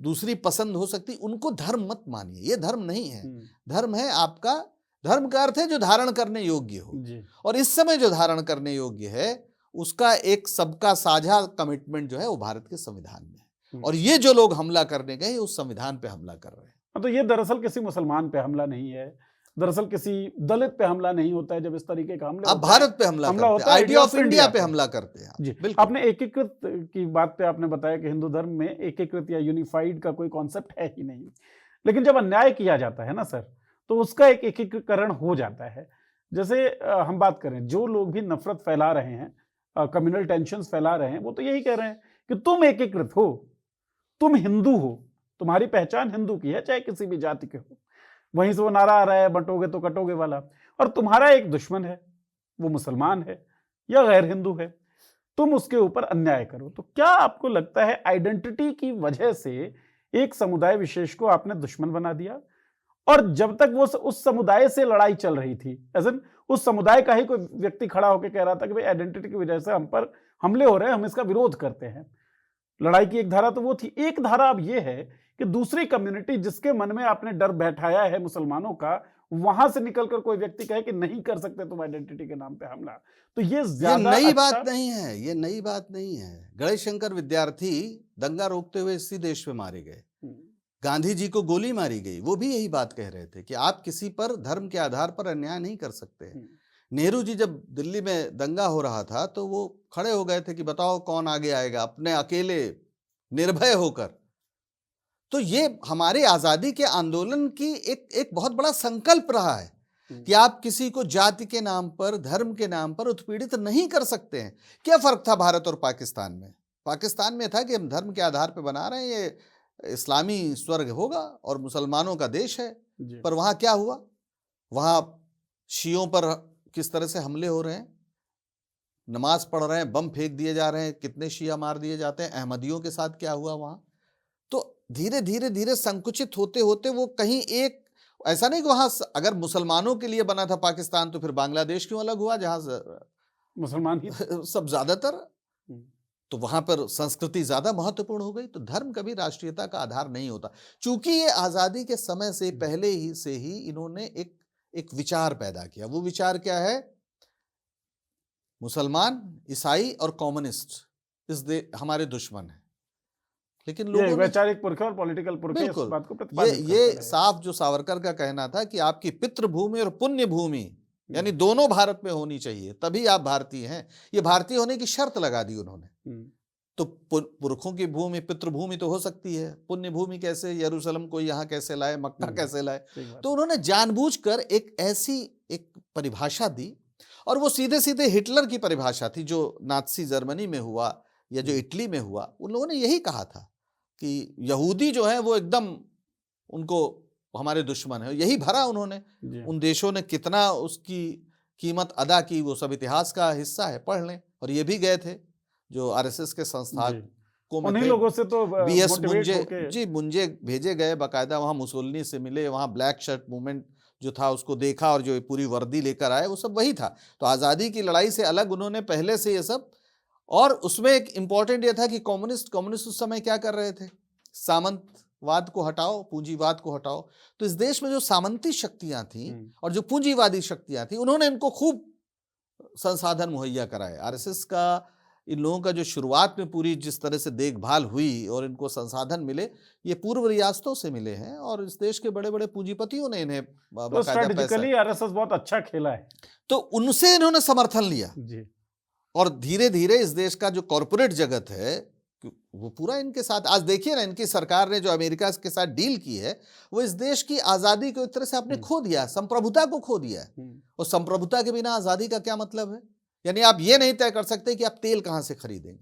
दूसरी पसंद हो सकती, उनको धर्म मत मानिए। ये धर्म नहीं है। धर्म है आपका, धर्म का अर्थ है जो धारण करने योग्य हो, और इस समय जो धारण करने योग्य है उसका एक सबका साझा कमिटमेंट जो है वो भारत के संविधान में है। और ये जो लोग हमला करने गए, उस संविधान पे हमला कर रहे हैं। तो ये दरअसल किसी मुसलमान पे हमला नहीं है, दरअसल किसी दलित पे हमला नहीं होता है। जब इस तरीके का हमला आप भारत पे हमला करते हैं, आइडिया ऑफ इंडिया पे हमला करते हैं। जी, आपने एकीकृत की बात पे आपने बताया कि हिंदू धर्म में एकीकृत या यूनिफाइड का कोई कॉन्सेप्ट है ही नहीं। लेकिन जब अन्याय किया जाता है ना सर, तो उसका एक एकीकरण हो जाता है। जैसे हम बात करें, जो लोग भी नफरत फैला रहे हैं, कम्युनल टेंशन्स फैला रहे हैं, वो तो यही कह रहे हैं कि तुम एकीकृत हो, तुम हिंदू हो, तुम्हारी पहचान हिंदू की है, चाहे किसी भी जाति के हो। वहीं से वो नारा आ रहा है, बंटोगे तो कटोगे वाला, और तुम्हारा एक दुश्मन है, वो मुसलमान है या गैर हिंदू है, तुम उसके ऊपर अन्याय करो। तो क्या आपको लगता है आइडेंटिटी की वजह से एक समुदाय विशेष को आपने दुश्मन बना दिया, और जब तक वो उस समुदाय से लड़ाई चल रही थी, एज़ उस समुदाय का ही कोई व्यक्ति खड़ा होकर कह रहा था कि भाई आइडेंटिटी की वजह से हम पर हमले हो रहे हैं, हम इसका विरोध करते हैं, लड़ाई की एक धारा तो वो थी। एक धारा अब ये है कि दूसरी कम्युनिटी जिसके मन में आपने डर बैठाया है मुसलमानों का, वहां से निकलकर कोई व्यक्ति कहे कि नहीं कर सकते तुम आइडेंटिटी के नाम पे हमला, तो ये ज्यादा नई बात नहीं है। ये नई बात नहीं है। गणेश शंकर विद्यार्थी दंगा रोकते हुए इसी देश में मारे गए, गांधी जी को गोली मारी गई, वो भी यही बात कह रहे थे कि आप किसी पर धर्म के आधार पर अन्याय नहीं कर सकते। नेहरू जी जब दिल्ली में दंगा हो रहा था तो वो खड़े हो गए थे कि बताओ कौन आगे आएगा, अपने अकेले निर्भय होकर। तो ये हमारे आजादी के आंदोलन की एक बहुत बड़ा संकल्प रहा है कि आप किसी को जाति के नाम पर, धर्म के नाम पर उत्पीड़ित नहीं कर सकते हैं। क्या फर्क था भारत और पाकिस्तान में? पाकिस्तान में था कि हम धर्म के आधार पर बना रहे हैं, ये इस्लामी स्वर्ग होगा और मुसलमानों का देश है। पर वहां क्या हुआ? वहां शियों पर किस तरह से हमले हो रहे हैं, नमाज पढ़ रहे हैं, बम फेंक दिए जा रहे हैं, कितने शिया मार दिए जाते हैं। अहमदियों के साथ क्या हुआ वहां? तो धीरे धीरे धीरे संकुचित होते होते वो कहीं एक, ऐसा नहीं कि वहां अगर मुसलमानों के लिए बना था पाकिस्तान तो फिर बांग्लादेश क्यों अलग हुआ जहां मुसलमान ही सब ज्यादातर, तो वहां पर संस्कृति ज्यादा महत्वपूर्ण हो गई। तो धर्म कभी राष्ट्रीयता का आधार नहीं होता। चूंकि ये आजादी के समय से पहले ही से ही इन्होंने एक विचार पैदा किया। वो विचार क्या है? मुसलमान, ईसाई और कम्युनिस्ट हमारे दुश्मन हैं। लेकिन लोगों ने वैचारिक पुरखे और पॉलिटिकल पुरखे इस बिल्कुल बात को प्रतिपादित ये करते रहे। साफ जो सावरकर का कहना था कि आपकी पितृभूमि और पुण्य भूमि यानी दोनों भारत में होनी चाहिए, तभी आप भारतीय हैं। ये भारतीय होने की शर्त लगा दी उन्होंने। तो पुरखों की भूमि, पितृभूमि तो हो सकती है, पुण्य भूमि कैसे? यरूशलेम को यहाँ कैसे लाए, मक्का कैसे लाए? तो उन्होंने जानबूझकर एक ऐसी एक परिभाषा दी, और वो सीधे सीधे हिटलर की परिभाषा थी जो नाज़ी जर्मनी में हुआ या जो इटली में हुआ। उन लोगों ने यही कहा था कि यहूदी जो है वो एकदम उनको हमारे दुश्मन है। यही भरा उन्होंने। उन देशों ने कितना उसकी कीमत अदा की वो सब इतिहास का हिस्सा है, पढ़ लें। और ये भी गए थे जो आरएसएस के संस्थापकों में थे, लोगों से तो बीएस मुंजे जी, मुंजे भेजे गए बाकायदा, वहां मुसोलिनी से मिले, वहां ब्लैक शर्ट मूवमेंट जो था उसको देखा, और जो पूरी वर्दी लेकर आए वो सब वही था। तो आज़ादी की लड़ाई से अलग उन्होंने पहले से ये सब, और उसमें एक इंपॉर्टेंट ये था कि कम्युनिस्ट उस समय क्या कर रहे थे? सामंतवाद को हटाओ, पूंजीवाद को हटाओ। तो इस देश में जो सामंती शक्तियां थी और जो पूंजीवादी शक्तियां थी, उन्होंने इनको खूब संसाधन मुहैया कराए। आरएसएस का इन लोगों का जो शुरुआत में पूरी जिस तरह से देखभाल हुई और इनको संसाधन मिले, ये पूर्व रियासतों से मिले हैं, और इस देश के बड़े बड़े पूंजीपतियों ने इन्हें तो स्ट्रेटेजिकली आरएसएस बहुत अच्छा खेला है, तो उनसे इन्होंने समर्थन लिया जी। और धीरे धीरे इस देश का जो कॉरपोरेट जगत है वो पूरा इनके साथ। आज देखिए ना, इनकी सरकार ने जो अमेरिका के साथ डील की है, वो इस देश की आजादी को एक तरह से आपने खो दिया, संप्रभुता को खो दिया है। और संप्रभुता के बिना आजादी का क्या मतलब है? यानी आप ये नहीं तय कर सकते कि आप तेल कहां से खरीदेंगे।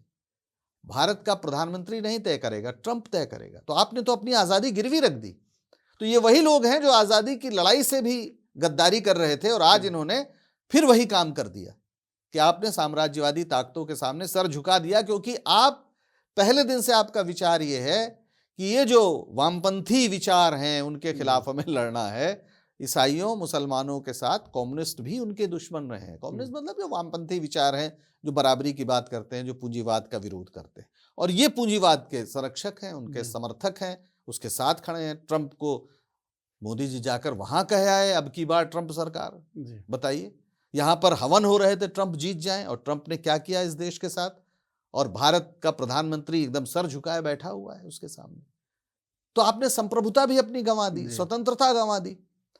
भारत का प्रधानमंत्री नहीं तय करेगा, ट्रंप तय करेगा। तो आपने तो अपनी आजादी गिरवी रख दी। तो ये वही लोग हैं जो आजादी की लड़ाई से भी गद्दारी कर रहे थे, और आज इन्होंने फिर वही काम कर दिया कि आपने साम्राज्यवादी ताकतों के सामने सर झुका दिया। क्योंकि आप पहले दिन से आपका विचार ये है कि ये जो वामपंथी विचार हैं उनके खिलाफ हमें लड़ना है। ईसाइयों, मुसलमानों के साथ कम्युनिस्ट भी उनके दुश्मन रहे हैं। कम्युनिस्ट मतलब जो वामपंथी विचार हैं, जो बराबरी की बात करते हैं, जो पूंजीवाद का विरोध करते हैं, और ये पूंजीवाद के संरक्षक हैं, उनके समर्थक हैं, उसके साथ खड़े हैं। ट्रंप को मोदी जी जाकर वहां कह आए अब की बार ट्रंप सरकार, बताइए, यहां पर हवन हो रहे थे ट्रंप जीत जाएं, और ट्रंप ने क्या किया इस देश के साथ? और भारत का प्रधानमंत्री एकदम सर झुकाए बैठा हुआ है उसके सामने। तो आपने संप्रभुता भी अपनी गंवा दी, स्वतंत्रता गंवा दी।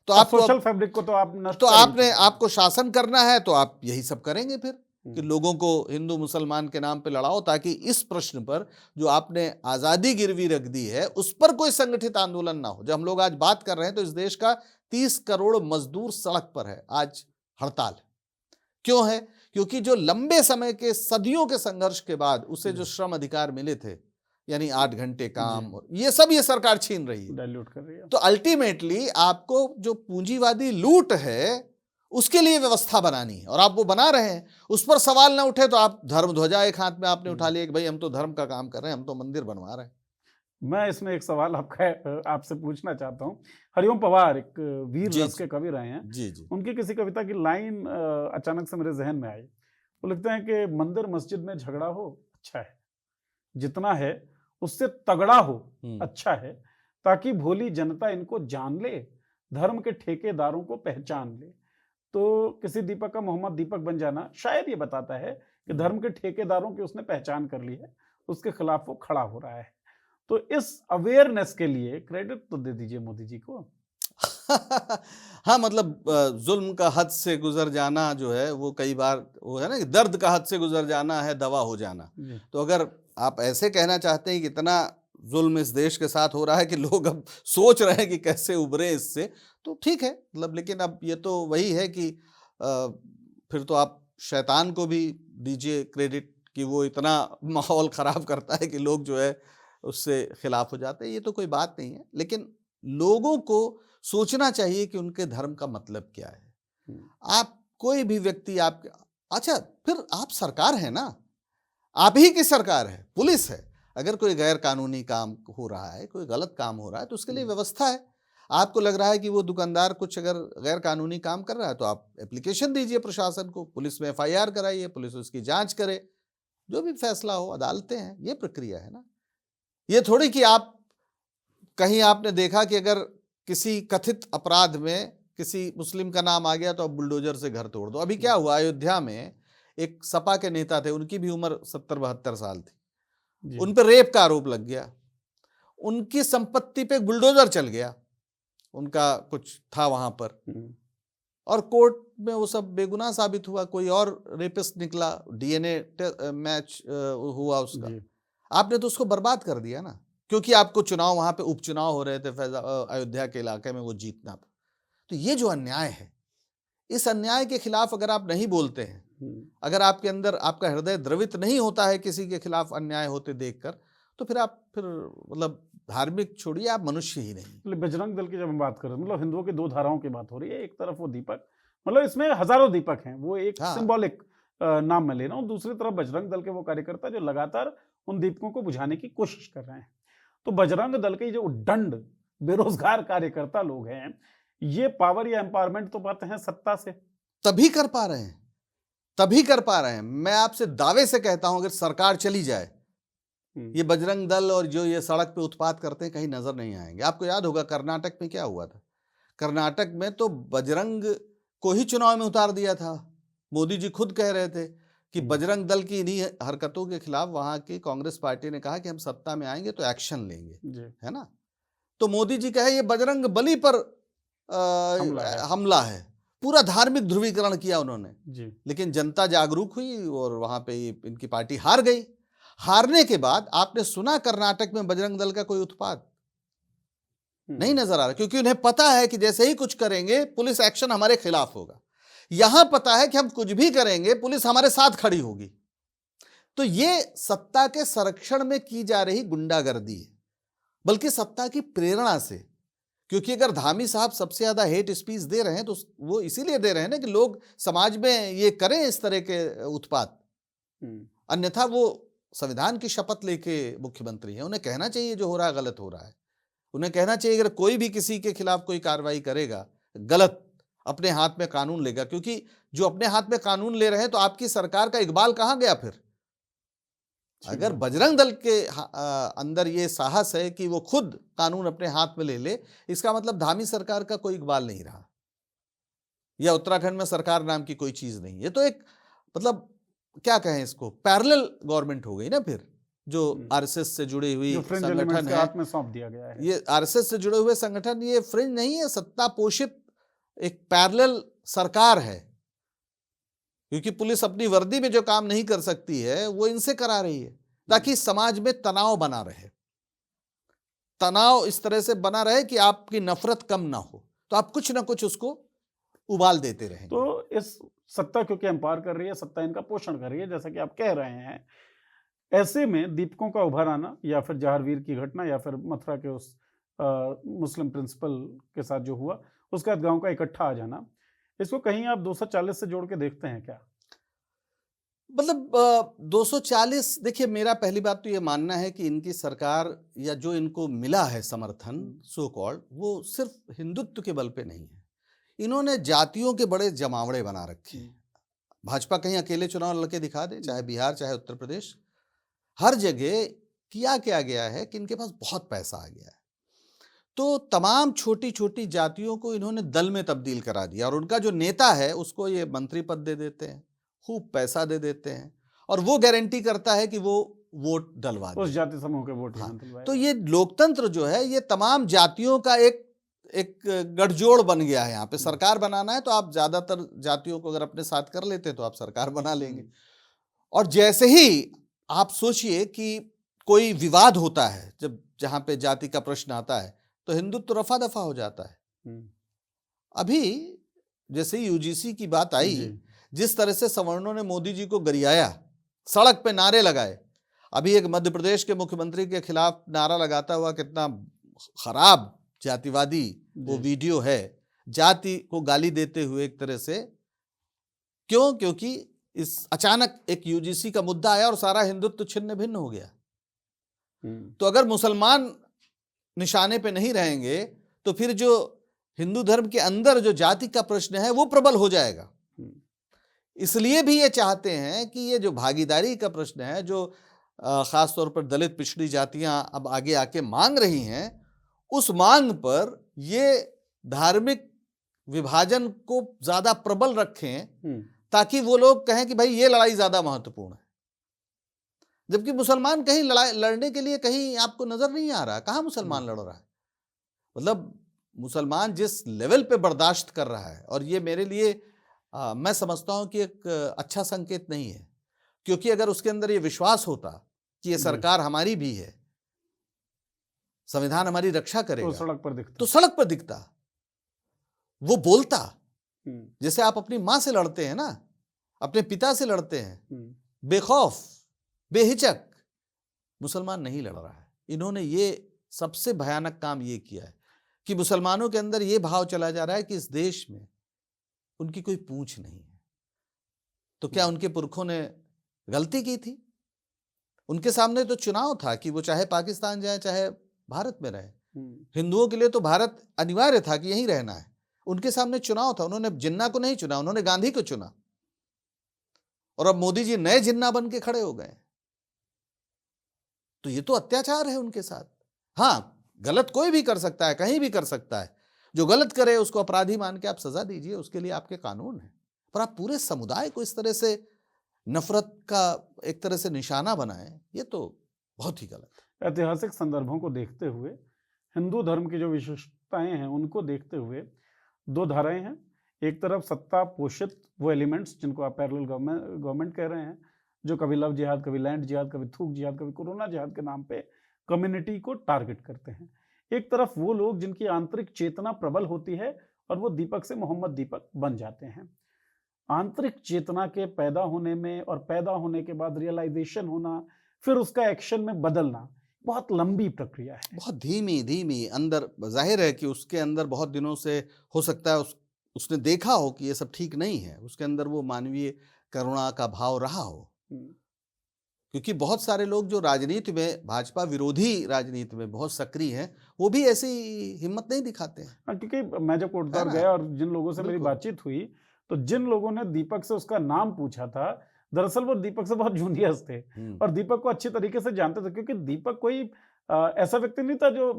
तो आप सोशल फैब्रिक को तो आप नष्ट तो आपने आपको शासन करना है तो आप यही सब करेंगे फिर, कि लोगों को हिंदू मुसलमान के नाम पे लड़ाओ, ताकि इस प्रश्न पर जो आपने आजादी गिरवी रख दी है उस पर कोई संगठित आंदोलन ना हो। जब हम लोग आज बात कर रहे हैं तो इस देश का 30 करोड़ मजदूर सड़क पर है, आज हड़ताल। क्यों है? क्योंकि जो लंबे समय के, सदियों के संघर्ष के बाद उसे जो श्रम अधिकार मिले थे, यानी 8 घंटे काम, और ये सब ये सरकार छीन रही है, डाइल्यूट कर रही है। तो अल्टीमेटली आपको जो पूंजीवादी लूट है उसके लिए व्यवस्था बनानी है, और आप वो बना रहे हैं। उस पर सवाल ना उठे तो आप धर्म ध्वजा एक हाथ में आपने उठा लिया कि भाई हम तो धर्म का काम कर रहे हैं, हम तो मंदिर बनवा रहे हैं। मैं इसमें एक सवाल आपसे पूछना चाहता हूँ। हरिओम पवार एक वीर रस के कवि रहे हैं। जी जी। उनकी किसी कविता की लाइन अचानक से मेरे जहन में आई। वो लिखते हैं कि मंदिर मस्जिद में झगड़ा हो अच्छा है, जितना है उससे तगड़ा हो अच्छा है, ताकि भोली जनता इनको जान ले, धर्म के ठेकेदारों को पहचान ले। तो किसी दीपक का मोहम्मद दीपक बन जाना शायद ये बताता है कि धर्म के ठेकेदारों की उसने पहचान कर ली है, उसके खिलाफ वो खड़ा हो रहा है। तो इस अवेयरनेस के लिए क्रेडिट तो दे दीजिए मोदी जी को। हाँ, मतलब जुल्म का हद से गुजर जाना जो है वो कई बार वो है ना कि दर्द का हद से गुजर जाना है दवा हो जाना। जी। तो अगर आप ऐसे कहना चाहते हैं कि इतना जुल्म इस देश के साथ हो रहा है कि लोग अब सोच रहे हैं कि कैसे उभरे इससे, तो ठीक है, मतलब लेकिन अब ये तो वही है कि फिर तो आप शैतान को भी दीजिए क्रेडिट कि वो इतना माहौल खराब करता है कि लोग जो है उससे खिलाफ हो जाते हैं। ये तो कोई बात नहीं है, लेकिन लोगों को सोचना चाहिए कि उनके धर्म का मतलब क्या है। हम्म, आप कोई भी व्यक्ति आप अच्छा, फिर आप सरकार है ना, आप ही की सरकार है, पुलिस है। अगर कोई गैर कानूनी काम हो रहा है, कोई गलत काम हो रहा है, तो उसके लिए व्यवस्था है। आपको लग रहा है कि वो दुकानदार कुछ अगर गैर कानूनी काम कर रहा है, तो आप एप्लीकेशन दीजिए प्रशासन को, पुलिस में एफआईआर कराइए, पुलिस उसकी जांच करे, जो भी फैसला हो, अदालतें हैं, ये प्रक्रिया है ना। ये थोड़ी कि आप कहीं आपने देखा कि अगर किसी कथित अपराध में किसी मुस्लिम का नाम आ गया तो अब बुलडोजर से घर तोड़ दो। अभी क्या हुआ, अयोध्या में एक सपा के नेता थे, उनकी भी उम्र 70-72 साल थी, जी। उन पर रेप का आरोप लग गया, उनकी संपत्ति पे एक बुलडोजर चल गया, उनका कुछ था वहां पर, हम्म, और कोर्ट में वो सब बेगुनाह साबित हुआ, कोई और रेपिस्ट निकला, डीएनए मैच हुआ उसका। जी। आपने तो उसको बर्बाद कर दिया ना, क्योंकि आपको चुनाव, वहां पे उपचुनाव हो रहे थे अयोध्या के इलाके में, वो जीतना था। तो ये जो अन्याय है, इस अन्याय के खिलाफ अगर आप नहीं बोलते हैं, अगर आपके अंदर आपका हृदय द्रवित नहीं होता है किसी के खिलाफ अन्याय होते देखकर, तो फिर आप मतलब धार्मिक छोड़िए, आप मनुष्य ही नहीं। मतलब बजरंग दल की जब हम बात कर रहे हैं, मतलब हिंदुओं की दो धाराओं की बात हो रही है। एक तरफ वो दीपक, मतलब इसमें हजारों दीपक हैं, वो एक हाँ, सिंबॉलिक नाम मैं ले रहा हूँ। दूसरी तरफ बजरंग दल के वो कार्यकर्ता जो लगातार उन दीपकों को बुझाने की कोशिश कर रहे हैं। तो बजरंग दल के जो दंड बेरोजगार कार्यकर्ता लोग हैं, ये पावर या एम्पावरमेंट तो पाते हैं सत्ता से, तभी कर पा रहे हैं, तभी कर पा रहे हैं। मैं आपसे दावे से कहता हूं, अगर सरकार चली जाए, ये बजरंग दल और जो ये सड़क पे उत्पात करते हैं कहीं नजर नहीं आएंगे। आपको याद होगा कर्नाटक में क्या हुआ था, कर्नाटक में तो बजरंग को ही चुनाव में उतार दिया था। मोदी जी खुद कह रहे थे कि बजरंग दल की इन्हीं हरकतों के खिलाफ वहां की कांग्रेस पार्टी ने कहा कि हम सत्ता में आएंगे तो एक्शन लेंगे, जी। है ना। तो मोदी जी कहे ये बजरंग बली पर हमला है, पूरा धार्मिक ध्रुवीकरण किया उन्होंने। जी। लेकिन जनता जागरूक हुई और वहां पे इनकी पार्टी हार गई। हारने के बाद आपने सुना कर्नाटक में बजरंग दल का कोई उत्पात नहीं नजर आ रहा, क्योंकि उन्हें पता है कि जैसे ही कुछ करेंगे पुलिस एक्शन हमारे खिलाफ होगा। यहां पता है कि हम कुछ भी करेंगे पुलिस हमारे साथ खड़ी होगी। तो ये सत्ता के संरक्षण में की जा रही गुंडागर्दी है, बल्कि सत्ता की प्रेरणा से। क्योंकि अगर धामी साहब सबसे ज्यादा हेट स्पीच दे रहे हैं तो वो इसीलिए दे रहे हैं ना कि लोग समाज में ये करें इस तरह के उत्पात। अन्यथा वो संविधान की शपथ लेके मुख्यमंत्री हैं, उन्हें कहना चाहिए जो हो रहा है गलत हो रहा है। उन्हें कहना चाहिए अगर कोई भी किसी के खिलाफ कोई कार्रवाई करेगा गलत, अपने हाथ में कानून लेगा। क्योंकि जो अपने हाथ में कानून ले रहे हैं तो आपकी सरकार का इकबाल कहां गया फिर। अगर बजरंग दल के अंदर ये साहस है कि वो खुद कानून अपने हाथ में ले, इसका मतलब धामी सरकार का कोई इकबाल नहीं रहा, या उत्तराखंड में सरकार नाम की कोई चीज नहीं। ये तो एक मतलब क्या कहें इसको, पैरेलल गवर्नमेंट हो गई ना फिर, जो आरएसएस से जुड़ी हुई संगठन है, हाथ में सौंप दिया गया है। ये आरएसएस से जुड़े हुए संगठन, ये फ्रिंज नहीं है, सत्ता पोषित एक पैरेलल सरकार है। क्योंकि पुलिस अपनी वर्दी में जो काम नहीं कर सकती है वो इनसे करा रही है, ताकि समाज में तनाव बना रहे, तनाव इस तरह से बना रहे कि आपकी नफरत कम ना हो, तो आप कुछ ना कुछ उसको उबाल देते रहेंगे। तो इस सत्ता क्योंकि एम्पावर कर रही है, सत्ता इनका पोषण कर रही है, जैसा कि आप कह रहे हैं, ऐसे में दीपकों का उभर आना या फिर जहारवीर की घटना या फिर मथुरा के उस मुस्लिम प्रिंसिपल के साथ जो हुआ, उसके बाद गांव का इकट्ठा आ जाना, इसको कहीं आप 240 से जोड़ के देखते हैं क्या? मतलब 240, देखिए मेरा पहली बात तो ये मानना है कि इनकी सरकार या जो इनको मिला है समर्थन सो कॉल्ड, वो सिर्फ हिंदुत्व के बल पे नहीं है। इन्होंने जातियों के बड़े जमावड़े बना रखे हैं। भाजपा कहीं अकेले चुनाव लड़के दिखा दे, चाहे बिहार चाहे उत्तर प्रदेश, हर जगह किया क्या गया है कि इनके पास बहुत पैसा आ गया है, तो तमाम छोटी छोटी जातियों को इन्होंने दल में तब्दील करा दिया, और उनका जो नेता है उसको ये मंत्री पद दे देते हैं, खूब पैसा दे देते हैं, और वो गारंटी करता है कि वो वोट डलवा दे, उस जाति समूह के वोट। हाँ, तो ये लोकतंत्र जो है ये तमाम जातियों का एक एक गठजोड़ बन गया है। यहाँ पे सरकार बनाना है तो आप ज्यादातर जातियों को अगर अपने साथ कर लेते तो आप सरकार बना लेंगे। और जैसे ही आप सोचिए कि कोई विवाद होता है, जब जहां पे जाति का प्रश्न आता है तो हिंदुत्व रफा दफा हो जाता है। अभी जैसे यूजीसी की बात आई, जिस तरह से सवर्णों ने मोदी जी को गरियाया, सड़क पे नारे लगाए। अभी एक मध्य प्रदेश के मुख्यमंत्री के खिलाफ नारा लगाता हुआ कितना खराब जातिवादी वो वीडियो है, जाति को गाली देते हुए एक तरह से। क्यों? क्योंकि इस अचानक एक यूजीसी का मुद्दा आया और सारा हिंदुत्व छिन्न भिन्न हो गया। तो अगर मुसलमान निशाने पे नहीं रहेंगे तो फिर जो हिंदू धर्म के अंदर जो जाति का प्रश्न है वो प्रबल हो जाएगा। इसलिए भी ये चाहते हैं कि ये जो भागीदारी का प्रश्न है, जो खास तौर पर दलित पिछड़ी जातियां अब आगे आके मांग रही हैं, उस मांग पर ये धार्मिक विभाजन को ज्यादा प्रबल रखें ताकि वो लोग कहें कि भाई ये लड़ाई ज्यादा महत्वपूर्ण है। जबकि मुसलमान कहीं लड़ने के लिए कहीं आपको नजर नहीं आ रहा। कहाँ मुसलमान लड़ रहा है? मतलब मुसलमान जिस लेवल पे बर्दाश्त कर रहा है, और ये मेरे लिए मैं समझता हूं कि एक अच्छा संकेत नहीं है। क्योंकि अगर उसके अंदर ये विश्वास होता कि ये सरकार हमारी भी है, संविधान हमारी रक्षा करेगा, तो सड़क पर दिखता, वो बोलता। जैसे आप अपनी माँ से लड़ते हैं ना, अपने पिता से लड़ते हैं, बेखौफ बेहिचक। मुसलमान नहीं लड़ रहा है। इन्होंने ये सबसे भयानक काम ये किया है कि मुसलमानों के अंदर ये भाव चला जा रहा है कि इस देश में उनकी कोई पूंछ नहीं है। तो क्या उनके पुरखों ने गलती की थी? उनके सामने तो चुनाव था कि वो चाहे पाकिस्तान जाए चाहे भारत में रहे। हिंदुओं के लिए तो भारत अनिवार्य था कि यहीं रहना है। उनके सामने चुनाव था। उन्होंने जिन्ना को नहीं चुना, उन्होंने गांधी को चुना। और अब मोदी जी नए जिन्ना बन के खड़े हो गए। तो ये तो अत्याचार है उनके साथ। हाँ, गलत कोई भी कर सकता है, कहीं भी कर सकता है। जो गलत करे उसको अपराधी मान के आप सजा दीजिए, उसके लिए आपके कानून है। पर आप पूरे समुदाय को इस तरह से नफरत का एक तरह से निशाना बनाएं, ये तो बहुत ही गलत है। ऐतिहासिक संदर्भों को देखते हुए, हिंदू धर्म की जो विशेषताएं हैं उनको देखते हुए दो धाराएं हैं। एक तरफ सत्ता पोषित वो एलिमेंट्स जिनको आप पैरेलल गवर्नमेंट कह रहे हैं, जो कभी लव जिहाद, कभी लैंड जिहाद, कभी थूक जिहाद, कभी कोरोना जिहाद के नाम पे कम्युनिटी को टारगेट करते हैं। एक तरफ वो लोग जिनकी आंतरिक चेतना प्रबल होती है और वो दीपक से मोहम्मद दीपक बन जाते हैं। आंतरिक चेतना के पैदा होने में और पैदा होने के बाद रियलाइजेशन होना, फिर उसका एक्शन में बदलना बहुत लंबी प्रक्रिया है, बहुत धीमी धीमी। अंदर जाहिर है कि उसके अंदर बहुत दिनों से हो सकता है उसने देखा हो कि ये सब ठीक नहीं है, उसके अंदर वो मानवीय करुणा का भाव रहा हो। क्योंकि बहुत सारे लोग जो राजनीति में, भाजपा विरोधी राजनीति में बहुत सक्रिय हैं, वो भी ऐसी हिम्मत नहीं दिखाते हैं। क्योंकि मैं जब कोटद्वार गया और जिन लोगों से मेरी बातचीत हुई, तो जिन लोगों ने दीपक से उसका नाम पूछा था, दरअसल वो दीपक से बहुत जूनियर्स थे और दीपक को अच्छी तरीके से जानते थे। क्योंकि दीपक कोई ऐसा व्यक्ति नहीं था जो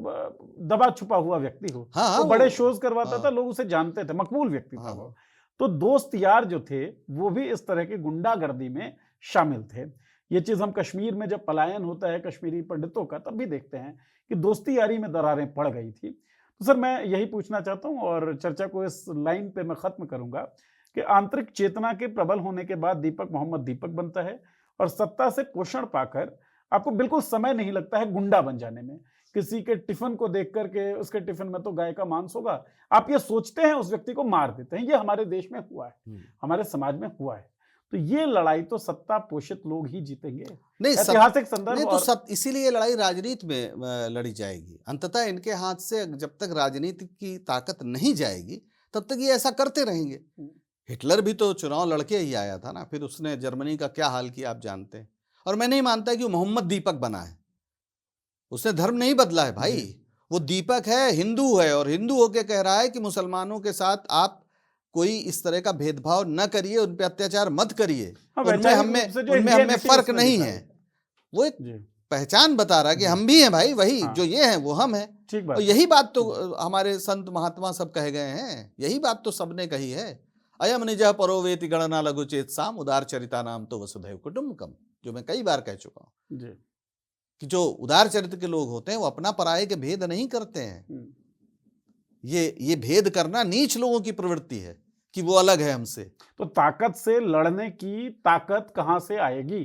दबा छुपा हुआ व्यक्ति हो। वो बड़े शोज करवाता था, लोग उसे जानते थे, मकबूल व्यक्ति था वो। तो दोस्त यार जो थे वो भी इस तरह की गुंडागर्दी में शामिल थे। ये चीज हम कश्मीर में जब पलायन होता है कश्मीरी पंडितों का, तब भी देखते हैं कि दोस्ती यारी में दरारें पड़ गई थी। तो सर मैं यही पूछना चाहता हूं और चर्चा को इस लाइन पे मैं खत्म करूंगा कि आंतरिक चेतना के प्रबल होने के बाद दीपक मोहम्मद दीपक बनता है और सत्ता से पोषण पाकर आपको बिल्कुल समय नहीं लगता है गुंडा बन जाने में। किसी के टिफिन को देख करके उसके टिफिन में तो गाय का मांस होगा, आप ये सोचते हैं, उस व्यक्ति को मार देते हैं। ये हमारे देश में हुआ है, हमारे समाज में हुआ है। तो ये लड़ाई तो सत्ता पोषित लोग ही जीतेंगे। नहीं, ऐतिहासिक संदर्भ नहीं तो इसीलिए लड़ाई राजनीति में लड़ी जाएगी। अंततः इनके हाथ से जब तक राजनीति की ताकत नहीं जाएगी तब तक ये ऐसा करते रहेंगे। हिटलर भी तो चुनाव लड़के ही आया था ना, फिर उसने जर्मनी का क्या हाल किया आप जानते हैं। और मैं नहीं मानता कि वो मोहम्मद दीपक बना है, उसने धर्म नहीं बदला है भाई। वो दीपक है, हिंदू है, और हिंदू होके कह रहा है कि मुसलमानों के साथ आप कोई इस तरह का भेदभाव न करिए, उन पे अत्याचार मत करिए, उनमें हमें फर्क नहीं है। वो एक पहचान बता रहा है कि हम भी हैं भाई, वही जो ये हैं वो हम हैं। और यही बात तो हमारे संत महात्मा सब कह गए हैं, यही बात तो सबने कही है। अयम निजः परो वेति गणना लघु चेत साम उदार चरिता नाम तो वसुधैव कुटुम्बकम, जो मैं कई बार कह चुका हूँ कि जो उदार चरित्र के लोग होते हैं वो अपना पराये के भेद नहीं करते हैं। ये भेद करना नीच लोगों की प्रवृत्ति है कि वो अलग है हमसे। तो ताकत से लड़ने की ताकत कहां से आएगी?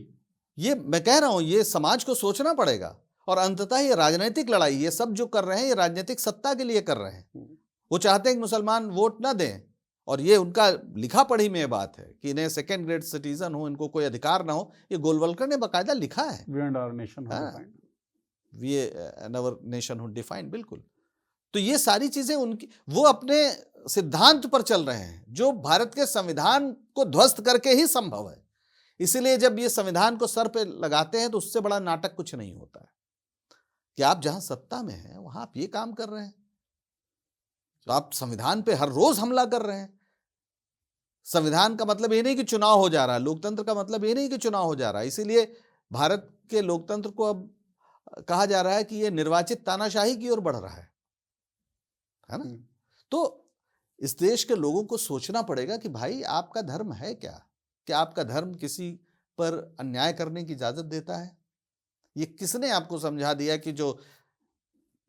ये मैं कह रहा हूं, ये समाज को सोचना पड़ेगा। और अंततः ये राजनीतिक लड़ाई, ये सब जो कर रहे हैं ये राजनीतिक सत्ता के लिए कर रहे हैं। वो चाहते हैं कि मुसलमान वोट ना दें, और ये उनका लिखा पढ़ी में बात है कि इन्हें सेकेंड ग्रेड सिटीजन हो, इनको कोई अधिकार ना हो। ये गोलवलकर ने बाकायदा लिखा है, वी आवर नेशनहुड डिफाइंड, बिल्कुल। तो ये सारी चीजें उनकी, वो अपने सिद्धांत पर चल रहे हैं जो भारत के संविधान को ध्वस्त करके ही संभव है। इसीलिए जब ये संविधान को सर पे लगाते हैं तो उससे बड़ा नाटक कुछ नहीं होता है कि आप जहां सत्ता में हैं वहां आप ये काम कर रहे हैं, तो आप संविधान पे हर रोज हमला कर रहे हैं। संविधान का मतलब ये नहीं कि चुनाव हो जा रहा है, लोकतंत्र का मतलब ये नहीं कि चुनाव हो जा रहा है। इसीलिए भारत के लोकतंत्र को अब कहा जा रहा है कि ये निर्वाचित तानाशाही की ओर बढ़ रहा है ना। तो इस देश के लोगों को सोचना पड़ेगा कि भाई आपका धर्म है क्या? क्या आपका धर्म किसी पर अन्याय करने की इजाजत देता है? ये किसने आपको समझा दिया कि जो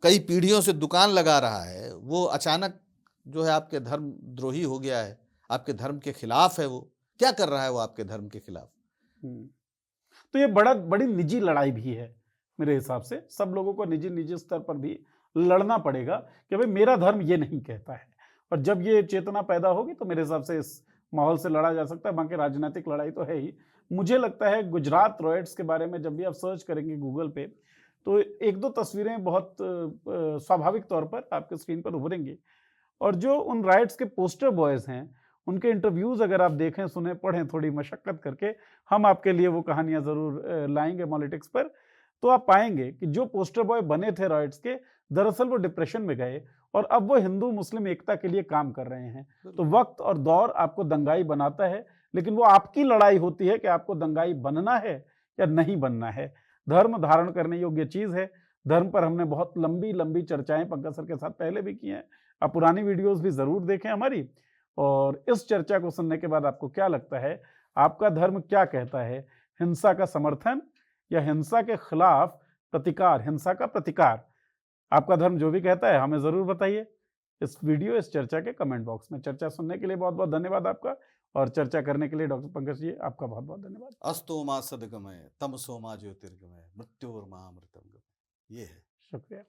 कई पीढ़ियों से दुकान लगा रहा है वो अचानक जो है आपके धर्म द्रोही हो गया है, आपके धर्म के खिलाफ है? वो क्या कर रहा है वो आपके धर्म के खिलाफ? तो ये बड़ी निजी लड़ाई भी है मेरे हिसाब से। सब लोगों को निजी स्तर पर भी लड़ना पड़ेगा कि भाई मेरा धर्म ये नहीं कहता है। और जब ये चेतना पैदा होगी तो मेरे हिसाब से इस माहौल से लड़ा जा सकता है। बाकी राजनीतिक लड़ाई तो है ही। मुझे लगता है गुजरात रॉयट्स के बारे में जब भी आप सर्च करेंगे गूगल पे तो एक दो तस्वीरें बहुत स्वाभाविक तौर पर आपके स्क्रीन पर उभरेंगी। और जो उन राइट्स के पोस्टर बॉयज हैं उनके इंटरव्यूज अगर आप देखें, सुने, पढ़ें थोड़ी मशक्कत करके, हम आपके लिए वो कहानियां जरूर लाएंगे मॉलिटिक्स पर, तो आप पाएंगे कि जो पोस्टर बॉय बने थे राइट्स के, दरअसल वो डिप्रेशन में गए और अब वो हिंदू मुस्लिम एकता के लिए काम कर रहे हैं। तो वक्त और दौर आपको दंगाई बनाता है, लेकिन वो आपकी लड़ाई होती है कि आपको दंगाई बनना है या नहीं बनना है। धर्म धारण करने योग्य चीज है। धर्म पर हमने बहुत लंबी लंबी चर्चाएं पंकज सर के साथ पहले भी की हैं। आप पुरानी वीडियोस भी जरूर देखें हमारी। और इस चर्चा को सुनने के बाद आपको क्या लगता है? आपका धर्म क्या कहता है? हिंसा का समर्थन या हिंसा के खिलाफ प्रतिकार, हिंसा का प्रतिकार? आपका धर्म जो भी कहता है हमें जरूर बताइए इस वीडियो, इस चर्चा के कमेंट बॉक्स में। चर्चा सुनने के लिए बहुत बहुत धन्यवाद आपका, और चर्चा करने के लिए डॉक्टर पंकज जी आपका बहुत बहुत धन्यवाद। अस्तो मा सद्गमय तमसो मा ज्योतिर्गमय मृत्योर्मा अमृतंगमय। ये है। शुक्रिया।